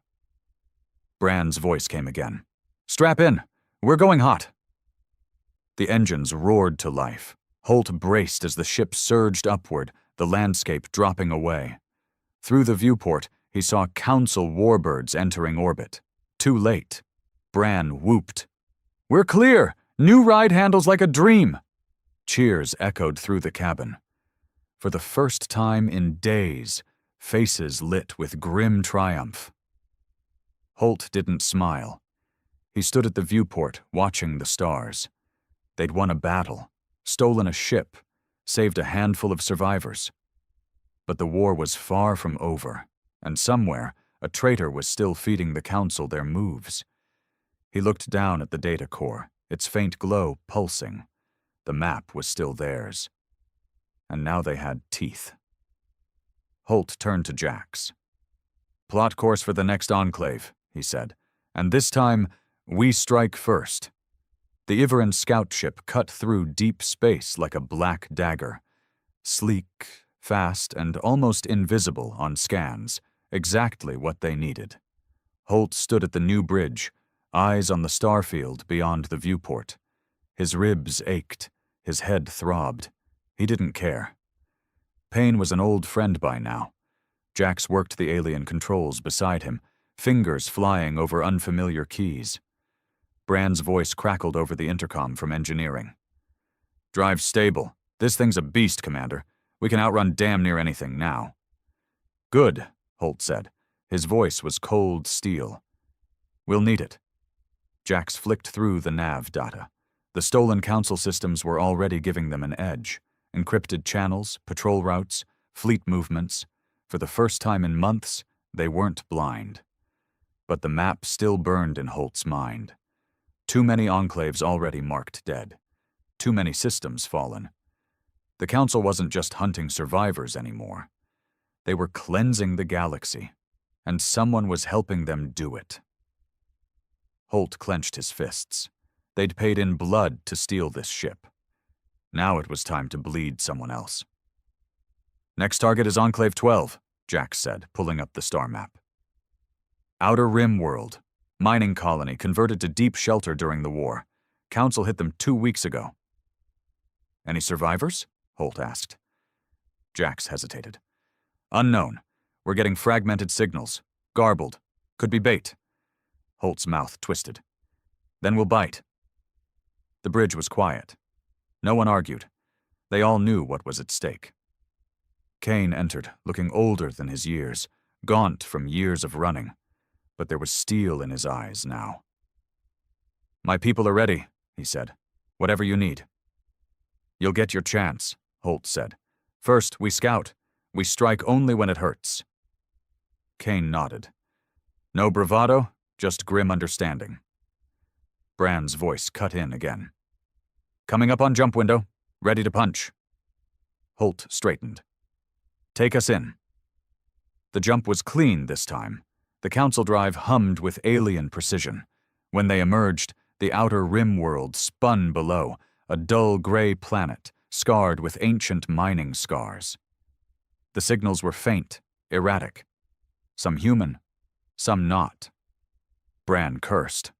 Bran's voice came again. "Strap in. We're going hot." The engines roared to life. Holt braced as the ship surged upward, the landscape dropping away. Through the viewport, he saw Council warbirds entering orbit. Too late. Bran whooped. "We're clear! New ride handles like a dream!" Cheers echoed through the cabin. For the first time in days, faces lit with grim triumph. Holt didn't smile. He stood at the viewport, watching the stars. They'd won a battle, stolen a ship, saved a handful of survivors. But the war was far from over, and somewhere, A traitor was still feeding the Council their moves. He looked down at the data core, its faint glow pulsing. The map was still theirs. And now they had teeth. Holt turned to Jax. "Plot course for the next enclave," he said. "And this time, we strike first." The Iveran scout ship cut through deep space like a black dagger. Sleek, fast, and almost invisible on scans, exactly what they needed. Holt stood at the new bridge, eyes on the starfield beyond the viewport. His ribs ached, his head throbbed. He didn't care. Payne was an old friend by now. Jax worked the alien controls beside him, fingers flying over unfamiliar keys. Brand's voice crackled over the intercom from engineering. "Drive stable. This thing's a beast, Commander. We can outrun damn near anything now." "Good," Holt said. His voice was cold steel. "We'll need it." Jax flicked through the nav data. The stolen Council systems were already giving them an edge. Encrypted channels, patrol routes, fleet movements. For the first time in months, they weren't blind. But the map still burned in Holt's mind. Too many enclaves already marked dead. Too many systems fallen. The Council wasn't just hunting survivors anymore. They were cleansing the galaxy, and someone was helping them do it. Holt clenched his fists. They'd paid in blood to steal this ship. Now it was time to bleed someone else. "Next target is Enclave 12, Jax said, pulling up the star map. Outer Rim world. Mining colony converted to deep shelter during the war. Council hit them 2 weeks ago." "Any survivors?" Holt asked. Jax hesitated. "Unknown. We're getting fragmented signals. Garbled. Could be bait." Holt's mouth twisted. "Then we'll bite." The bridge was quiet. No one argued. They all knew what was at stake. Kane entered, looking older than his years, gaunt from years of running. But there was steel in his eyes now. "My people are ready," he said. "Whatever you need." "You'll get your chance," Holt said. "First, we scout. We strike only when it hurts." Kane nodded. "No bravado, just grim understanding." Brand's voice cut in again. "Coming up on jump window. Ready to punch." Holt straightened. "Take us in." The jump was clean this time. The Council drive hummed with alien precision. When they emerged, the outer rim world spun below, a dull gray planet, scarred with ancient mining scars. The signals were faint, erratic. Some human, some not. Brand cursed.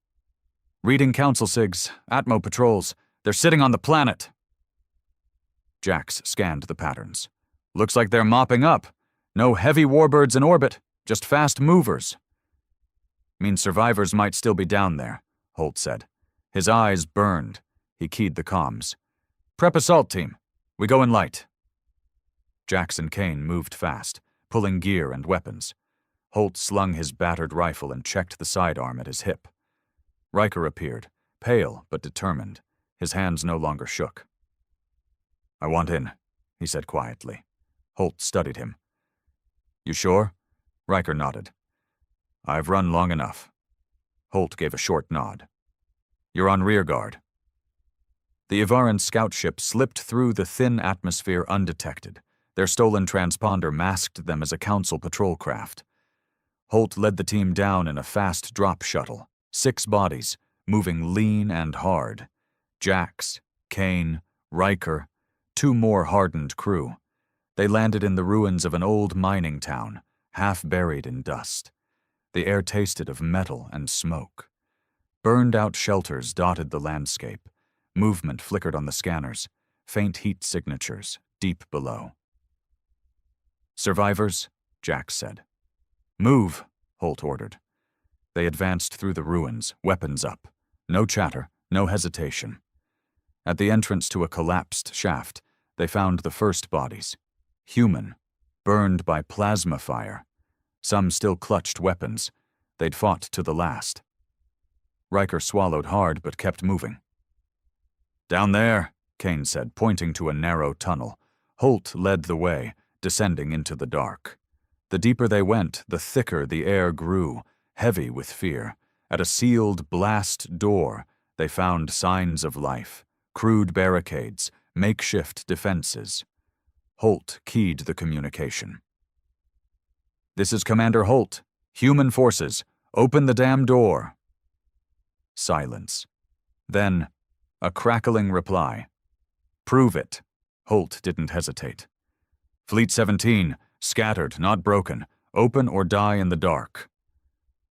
"Reading Council SIGs, Atmo patrols. They're sitting on the planet." Jax scanned the patterns. "Looks like they're mopping up. No heavy warbirds in orbit, just fast movers." "Means survivors might still be down there," Holt said. His eyes burned. He keyed the comms. "Prep assault team. We go in light." Jax and Kane moved fast, pulling gear and weapons. Holt slung his battered rifle and checked the sidearm at his hip. Riker appeared, pale but determined. His hands no longer shook. "I want in," he said quietly. Holt studied him. "You sure?" Riker nodded. "I've run long enough." Holt gave a short nod. "You're on rear guard." The Ivaran scout ship slipped through the thin atmosphere undetected. Their stolen transponder masked them as a Council patrol craft. Holt led the team down in a fast drop shuttle. 6 bodies, moving lean and hard. Jax, Kane, Riker, 2 more hardened crew. They landed in the ruins of an old mining town, half buried in dust. The air tasted of metal and smoke. Burned-out shelters dotted the landscape. Movement flickered on the scanners, faint heat signatures deep below. "Survivors," Jax said. "Move," Holt ordered. They advanced through the ruins, weapons up. No chatter, no hesitation. At the entrance to a collapsed shaft, they found the first bodies. Human, burned by plasma fire. Some still clutched weapons. They'd fought to the last. Riker swallowed hard but kept moving. "Down there," Kane said, pointing to a narrow tunnel. Holt led the way, descending into the dark. The deeper they went, the thicker the air grew, heavy with fear. At a sealed blast door, they found signs of life, crude barricades, makeshift defenses. Holt keyed the communication. "This is Commander Holt. Human forces, open the damn door." Silence. Then, a crackling reply. "Prove it." Holt didn't hesitate. "Fleet 17, scattered, not broken. Open or die in the dark."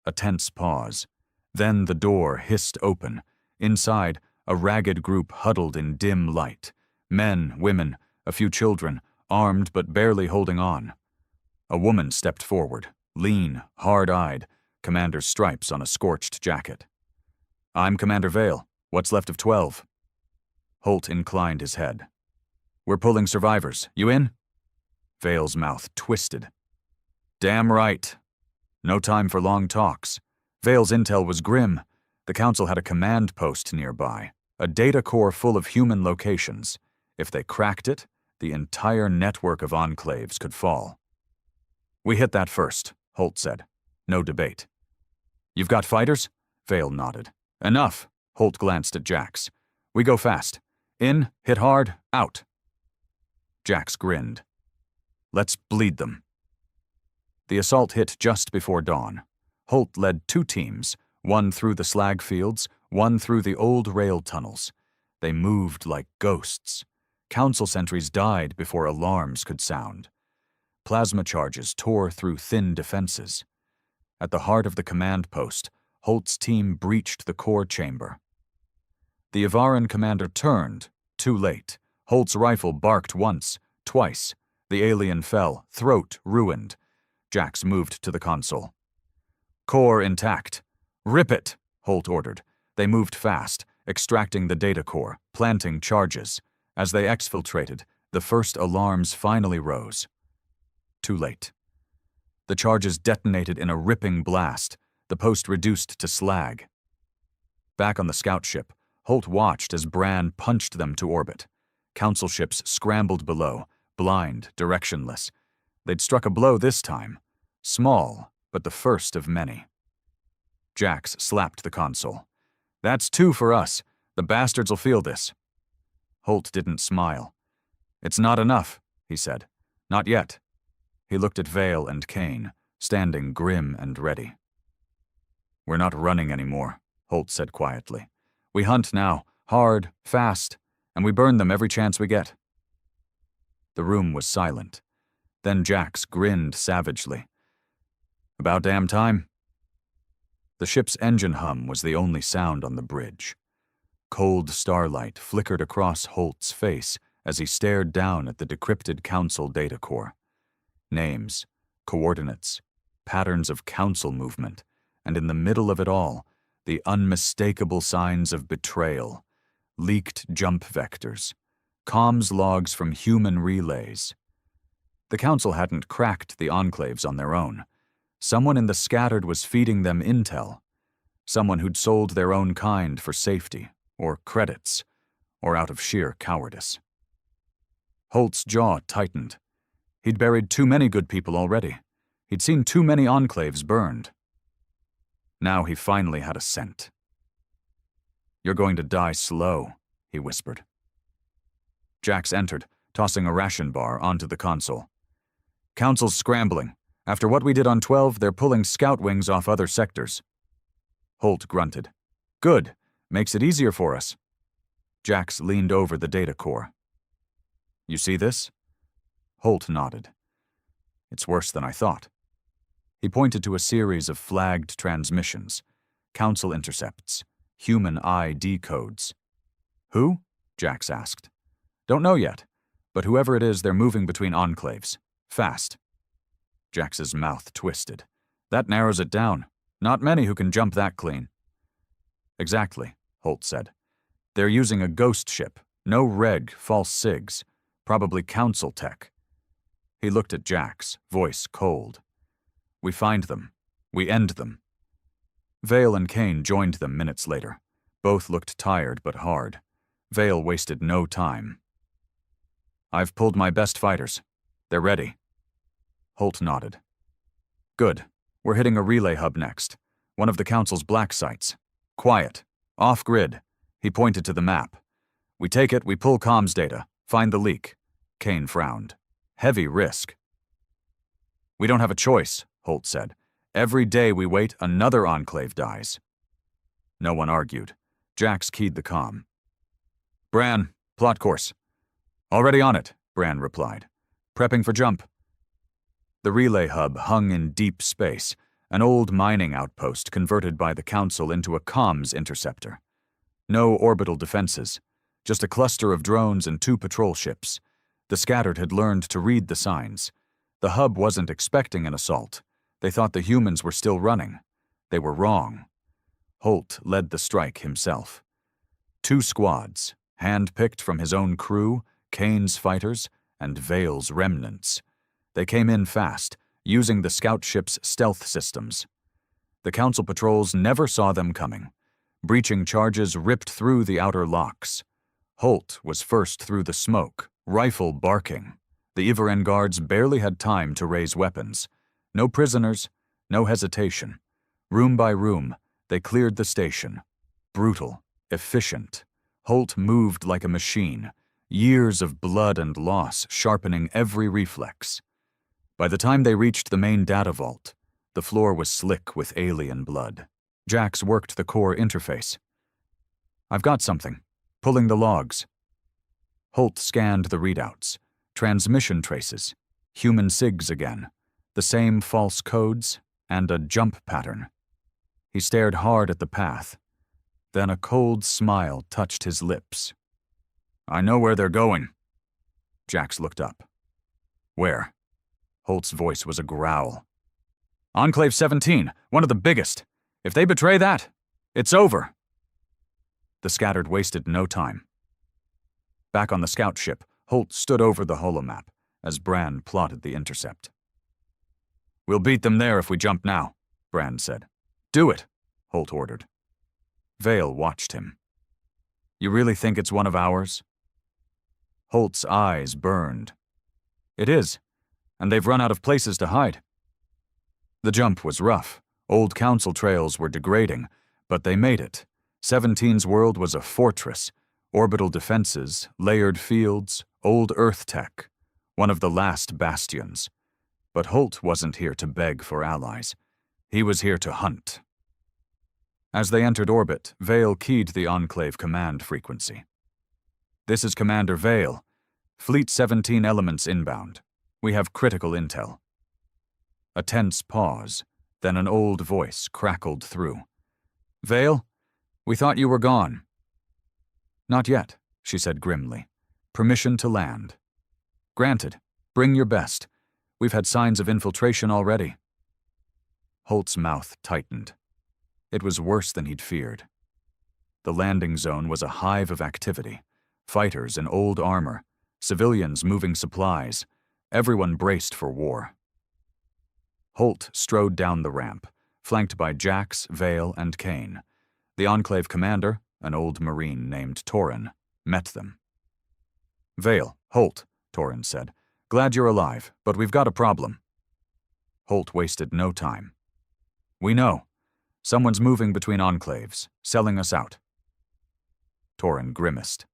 A tense pause. Then the door hissed open. Inside, a ragged group huddled in dim light. Men, women, a few children, armed but barely holding on. A woman stepped forward, lean, hard-eyed, commander's stripes on a scorched jacket. "I'm Commander Vale. What's left of 12? Holt inclined his head. "We're pulling survivors. You in?" Vale's mouth twisted. "Damn right." No time for long talks. Vale's intel was grim. The Council had a command post nearby, a data core full of human locations. If they cracked it, the entire network of enclaves could fall. "We hit that first," Holt said. No debate. "You've got fighters?" Vale nodded. "Enough." Holt glanced at Jax. "We go fast. In, hit hard, out." Jax grinned. "Let's bleed them." The assault hit just before dawn. Holt led 2 teams, one through the slag fields, one through the old rail tunnels. They moved like ghosts. Council sentries died before alarms could sound. Plasma charges tore through thin defenses. At the heart of the command post, Holt's team breached the core chamber. The Avaran commander turned, too late. Holt's rifle barked once, twice. The alien fell, throat ruined. Jax moved to the console. "Core intact. Rip it," Holt ordered. They moved fast, extracting the data core, planting charges. As they exfiltrated, the first alarms finally rose. Too late. The charges detonated in a ripping blast, the post reduced to slag. Back on the scout ship, Holt watched as Bran punched them to orbit. Council ships scrambled below, blind, directionless. They'd struck a blow this time. Small, but the first of many. Jax slapped the console. "That's 2 for us. The bastards will feel this." Holt didn't smile. "It's not enough," he said. "Not yet." He looked at Vale and Kane, standing grim and ready. "We're not running anymore," Holt said quietly. "We hunt now, hard, fast, and we burn them every chance we get." The room was silent. Then Jax grinned savagely. "About damn time." The ship's engine hum was the only sound on the bridge. Cold starlight flickered across Holt's face as he stared down at the decrypted Council data core. Names, coordinates, patterns of Council movement, and in the middle of it all, the unmistakable signs of betrayal, leaked jump vectors, comms logs from human relays. The Council hadn't cracked the enclaves on their own. Someone in the scattered was feeding them intel. Someone who'd sold their own kind for safety, or credits, or out of sheer cowardice. Holt's jaw tightened. He'd buried too many good people already. He'd seen too many enclaves burned. Now he finally had a scent. "You're going to die slow," he whispered. Jax entered, tossing a ration bar onto the console. "Council's scrambling. After what we did on 12, they're pulling scout wings off other sectors." Holt grunted. "Good. Makes it easier for us." Jax leaned over the data core. "You see this?" Holt nodded. "It's worse than I thought." He pointed to a series of flagged transmissions, Council intercepts, human ID codes. "Who?" Jax asked. "Don't know yet, but whoever it is, they're moving between enclaves. Fast." Jax's mouth twisted. "That narrows it down. Not many who can jump that clean." "Exactly," Holt said. "They're using a ghost ship. No reg, false sigs. Probably Council tech." He looked at Jax, voice cold. "We find them. We end them." Vale and Kane joined them minutes later. Both looked tired but hard. Vale wasted no time. "I've pulled my best fighters. They're ready." Holt nodded. Good. We're hitting a relay hub next. One of the Council's black sites. Quiet. Off-grid. He pointed to the map. We take it, we pull comms data. Find the leak. Kane frowned. Heavy risk. We don't have a choice, Holt said. Every day we wait, another Enclave dies. No one argued. Jax keyed the comm. Bran, plot course. Already on it, Bran replied. Prepping for jump. The relay hub hung in deep space, an old mining outpost converted by the Council into a comms interceptor. No orbital defenses, just a cluster of drones and 2 patrol ships. The scattered had learned to read the signs. The hub wasn't expecting an assault. They thought the humans were still running. They were wrong. Holt led the strike himself. 2 squads, hand-picked from his own crew, Kane's fighters, and Vale's remnants. They came in fast, using the scout ship's stealth systems. The Council patrols never saw them coming. Breaching charges ripped through the outer locks. Holt was first through the smoke, rifle barking. The Ivaren guards barely had time to raise weapons. No prisoners, no hesitation. Room by room, they cleared the station. Brutal, efficient. Holt moved like a machine, years of blood and loss sharpening every reflex. By the time they reached the main data vault, the floor was slick with alien blood. Jax worked the core interface. I've got something. Pulling the logs. Holt scanned the readouts. Transmission traces. Human SIGs again. The same false codes, and a jump pattern. He stared hard at the path. Then a cold smile touched his lips. I know where they're going. Jax looked up. Where? Holt's voice was a growl. Enclave 17, one of the biggest. If they betray that, it's over. The scattered wasted no time. Back on the scout ship, Holt stood over the holomap as Bran plotted the intercept. We'll beat them there if we jump now, Bran said. Do it, Holt ordered. Vale watched him. You really think it's one of ours? Holt's eyes burned. It is, and they've run out of places to hide. The jump was rough. Old Council trails were degrading, but they made it. 17's world was a fortress. Orbital defenses, layered fields, old Earth tech. One of the last bastions. But Holt wasn't here to beg for allies. He was here to hunt. As they entered orbit, Vale keyed the Enclave command frequency. This is Commander Vale. Fleet 17 elements inbound. We have critical intel. A tense pause, then an old voice crackled through. Vale, we thought you were gone. Not yet, she said grimly. Permission to land. Granted. Bring your best. We've had signs of infiltration already. Holt's mouth tightened. It was worse than he'd feared. The landing zone was a hive of activity. Fighters in old armor, civilians moving supplies, everyone braced for war. Holt strode down the ramp, flanked by Jax, Vale, and Kane. The Enclave commander, an old Marine named Terran, met them. Vale, Holt, Terran said. Glad you're alive, but we've got a problem. Holt wasted no time. We know. Someone's moving between enclaves, selling us out. Terran grimaced.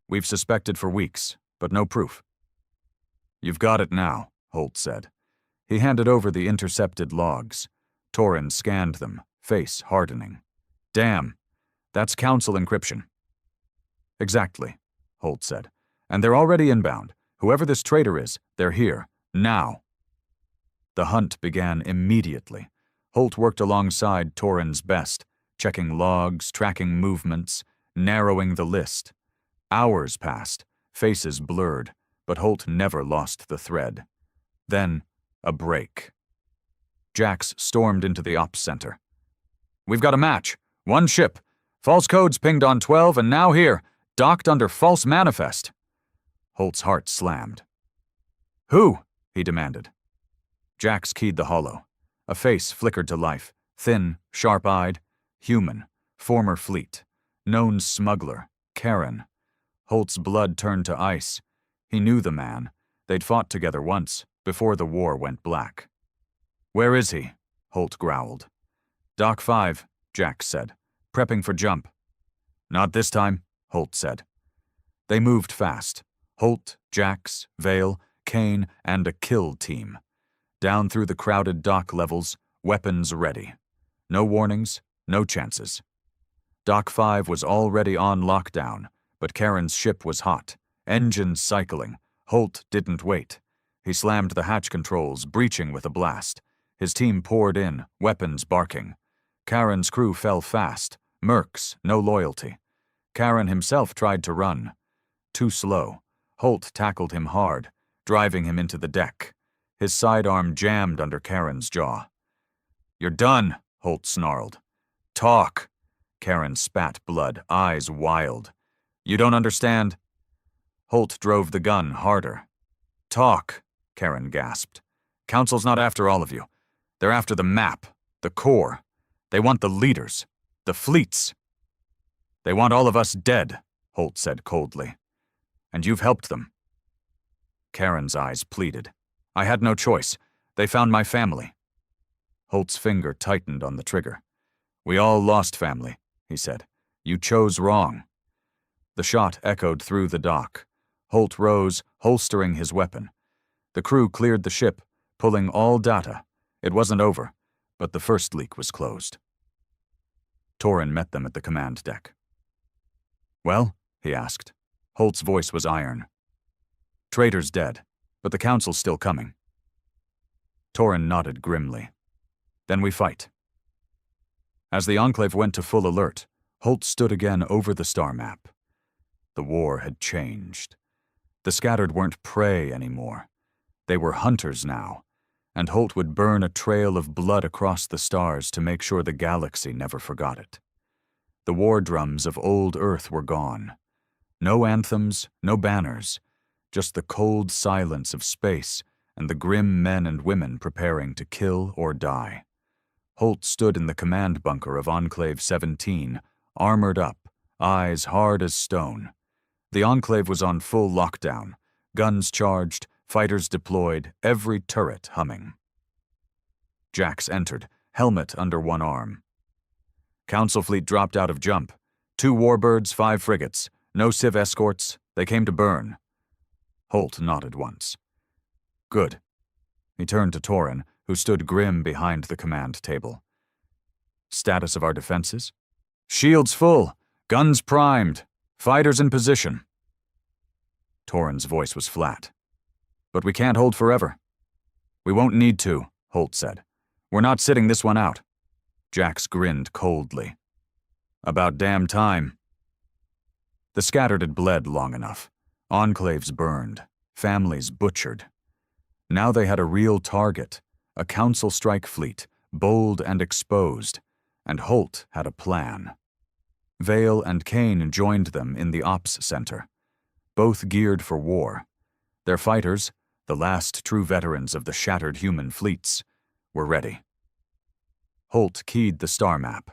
We've suspected for weeks, but no proof. You've got it now, Holt said. He handed over the intercepted logs. Terran scanned them, face hardening. Damn, that's Council encryption. Exactly, Holt said. And they're already inbound. Whoever this traitor is, they're here, now. The hunt began immediately. Holt worked alongside Terran's best, checking logs, tracking movements, narrowing the list. Hours passed, faces blurred, but Holt never lost the thread. Then, a break. Jax stormed into the ops center. We've got a match. One ship. False codes pinged on 12 and now here, docked under false manifest. Holt's heart slammed. Who? He demanded. Jax keyed the holo. A face flickered to life, thin, sharp-eyed, human, former fleet, known smuggler, Karen. Holt's blood turned to ice. He knew the man. They'd fought together once, before the war went black. Where is he? Holt growled. Dock 5, Jax said, prepping for jump. Not this time, Holt said. They moved fast. Holt, Jax, Vale, Kane, and a kill team. Down through the crowded dock levels, weapons ready. No warnings, no chances. Dock 5 was already on lockdown, but Karen's ship was hot, engines cycling. Holt didn't wait. He slammed the hatch controls, breaching with a blast. His team poured in, weapons barking. Karen's crew fell fast, mercs, no loyalty. Karen himself tried to run. Too slow. Holt tackled him hard, driving him into the deck. His sidearm jammed under Karen's jaw. You're done, Holt snarled. Talk. Karen spat blood, eyes wild. You don't understand? Holt drove the gun harder. Talk, Karen gasped. Council's not after all of you. They're after the map, the core. They want the leaders, the fleets. They want all of us dead, Holt said coldly. And you've helped them. Karen's eyes pleaded. I had no choice. They found my family. Holt's finger tightened on the trigger. We all lost family, he said. You chose wrong. The shot echoed through the dock. Holt rose, holstering his weapon. The crew cleared the ship, pulling all data. It wasn't over, but the first leak was closed. Torrin met them at the command deck. Well, he asked. Holt's voice was iron. Traitor's dead, but the council's still coming. Torrin nodded grimly. Then we fight. As the Enclave went to full alert, Holt stood again over the star map. The war had changed. The scattered weren't prey anymore. They were hunters now, and Holt would burn a trail of blood across the stars to make sure the galaxy never forgot it. The war drums of old Earth were gone. No anthems, no banners, just the cold silence of space and the grim men and women preparing to kill or die. Holt stood in the command bunker of Enclave 17, armored up, eyes hard as stone. The Enclave was on full lockdown, guns charged, fighters deployed, every turret humming. Jax entered, helmet under one arm. Council fleet dropped out of jump. 2 warbirds, 5 frigates, no civ escorts, they came to burn. Holt nodded once. Good. He turned to Torrin, who stood grim behind the command table. Status of our defenses? Shields full, guns primed, fighters in position. Torrin's voice was flat. But we can't hold forever. We won't need to, Holt said. We're not sitting this one out. Jax grinned coldly. About damn time. The scattered had bled long enough. Enclaves burned, families butchered. Now they had a real target, a council strike fleet, bold and exposed, and Holt had a plan. Vale and Kane joined them in the ops center, both geared for war. Their fighters, the last true veterans of the shattered human fleets, were ready. Holt keyed the star map.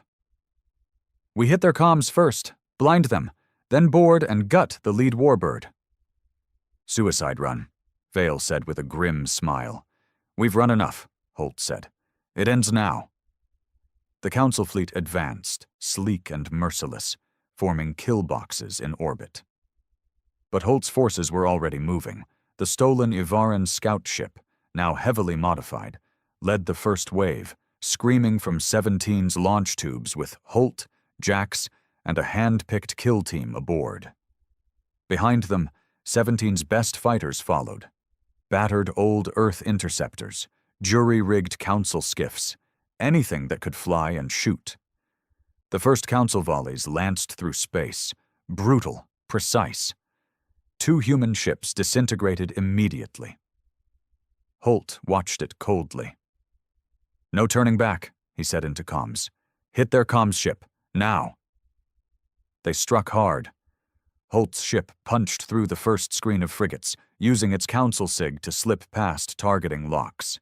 We hit their comms first, blind them, then board and gut the lead warbird. Suicide run, Vale said with a grim smile. We've run enough, Holt said. It ends now. The council fleet advanced, sleek and merciless, forming kill boxes in orbit. But Holt's forces were already moving. The stolen Ivaran scout ship, now heavily modified, led the first wave, screaming from 17's launch tubes with Holt, Jax, and a hand-picked kill team aboard. Behind them, 17's best fighters followed. Battered old Earth interceptors, jury-rigged council skiffs, anything that could fly and shoot. The first council volleys lanced through space, brutal, precise. 2 human ships disintegrated immediately. Holt watched it coldly. No turning back, he said into comms. Hit their comms ship, now. They struck hard. Holt's ship punched through the first screen of frigates, using its council sig to slip past targeting locks.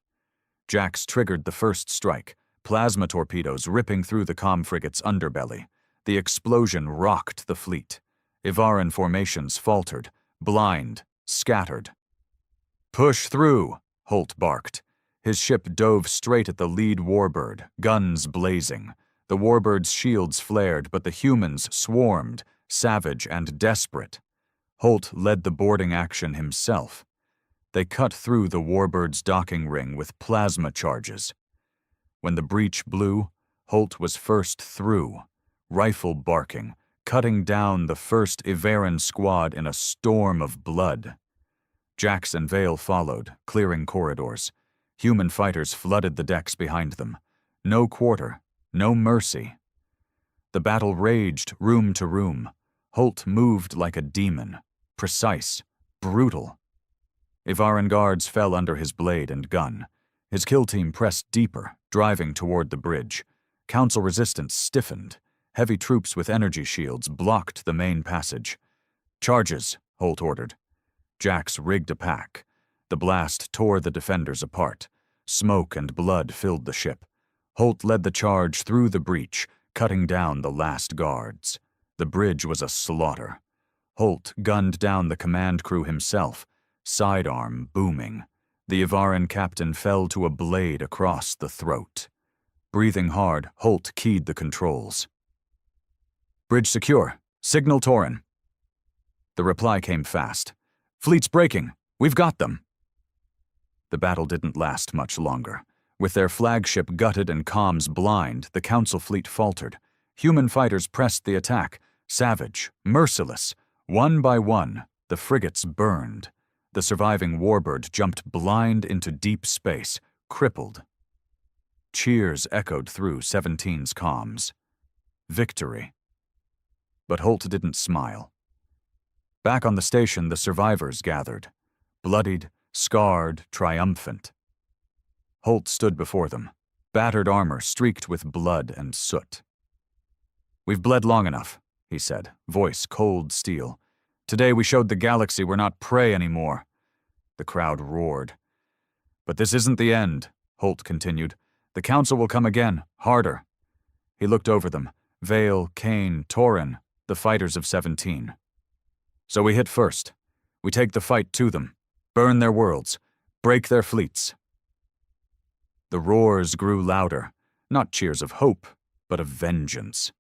Jax triggered the first strike, plasma torpedoes ripping through the comm frigate's underbelly. The explosion rocked the fleet. Ivaran formations faltered, blind, scattered. Push through, Holt barked. His ship dove straight at the lead warbird, guns blazing. The warbird's shields flared, but the humans swarmed, savage and desperate. Holt led the boarding action himself. They cut through the warbird's docking ring with plasma charges. When the breach blew, Holt was first through, rifle barking, cutting down the first Iveran squad in a storm of blood. Jax and Vale followed, clearing corridors. Human fighters flooded the decks behind them. No quarter, no mercy. The battle raged room to room. Holt moved like a demon, precise, brutal. Ivaran guards fell under his blade and gun. His kill team pressed deeper, driving toward the bridge. Council resistance stiffened. Heavy troops with energy shields blocked the main passage. "Charges," Holt ordered. Jax rigged a pack. The blast tore the defenders apart. Smoke and blood filled the ship. Holt led the charge through the breach, cutting down the last guards. The bridge was a slaughter. Holt gunned down the command crew himself, sidearm booming. The Ivaran captain fell to a blade across the throat. Breathing hard, Holt keyed the controls. "Bridge secure. Signal Terran." The reply came fast. "Fleet's breaking. We've got them." The battle didn't last much longer. With their flagship gutted and comms blind, the Council fleet faltered. Human fighters pressed the attack, savage, merciless. One by one, the frigates burned. The surviving warbird jumped blind into deep space, crippled. Cheers echoed through 17's comms. Victory. But Holt didn't smile. Back on the station, the survivors gathered, bloodied, scarred, triumphant. Holt stood before them, battered armor streaked with blood and soot. "We've bled long enough," he said, voice cold steel. "Today we showed the galaxy we're not prey anymore." The crowd roared. "But this isn't the end," Holt continued. "The Council will come again, harder." He looked over them, Vale, Kane, Terran, the fighters of 17. "So we hit first. We take the fight to them, burn their worlds, break their fleets." The roars grew louder, not cheers of hope, but of vengeance.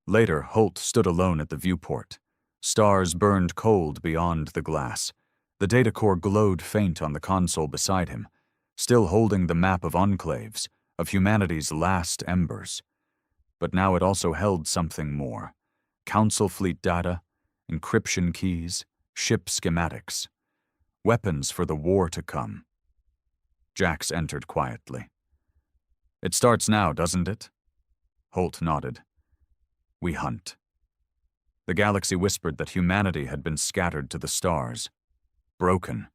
Later, Holt stood alone at the viewport. Stars burned cold beyond the glass. The data core glowed faint on the console beside him, still holding the map of enclaves, of humanity's last embers. But now it also held something more. Council fleet data, encryption keys, ship schematics. Weapons for the war to come. Jax entered quietly. "It starts now, doesn't it?" Holt nodded. "We hunt." The galaxy whispered that humanity had been scattered to the stars. Broken.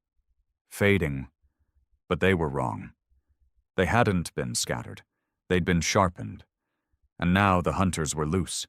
Fading. But they were wrong. They hadn't been scattered. They'd been sharpened. And now the hunters were loose,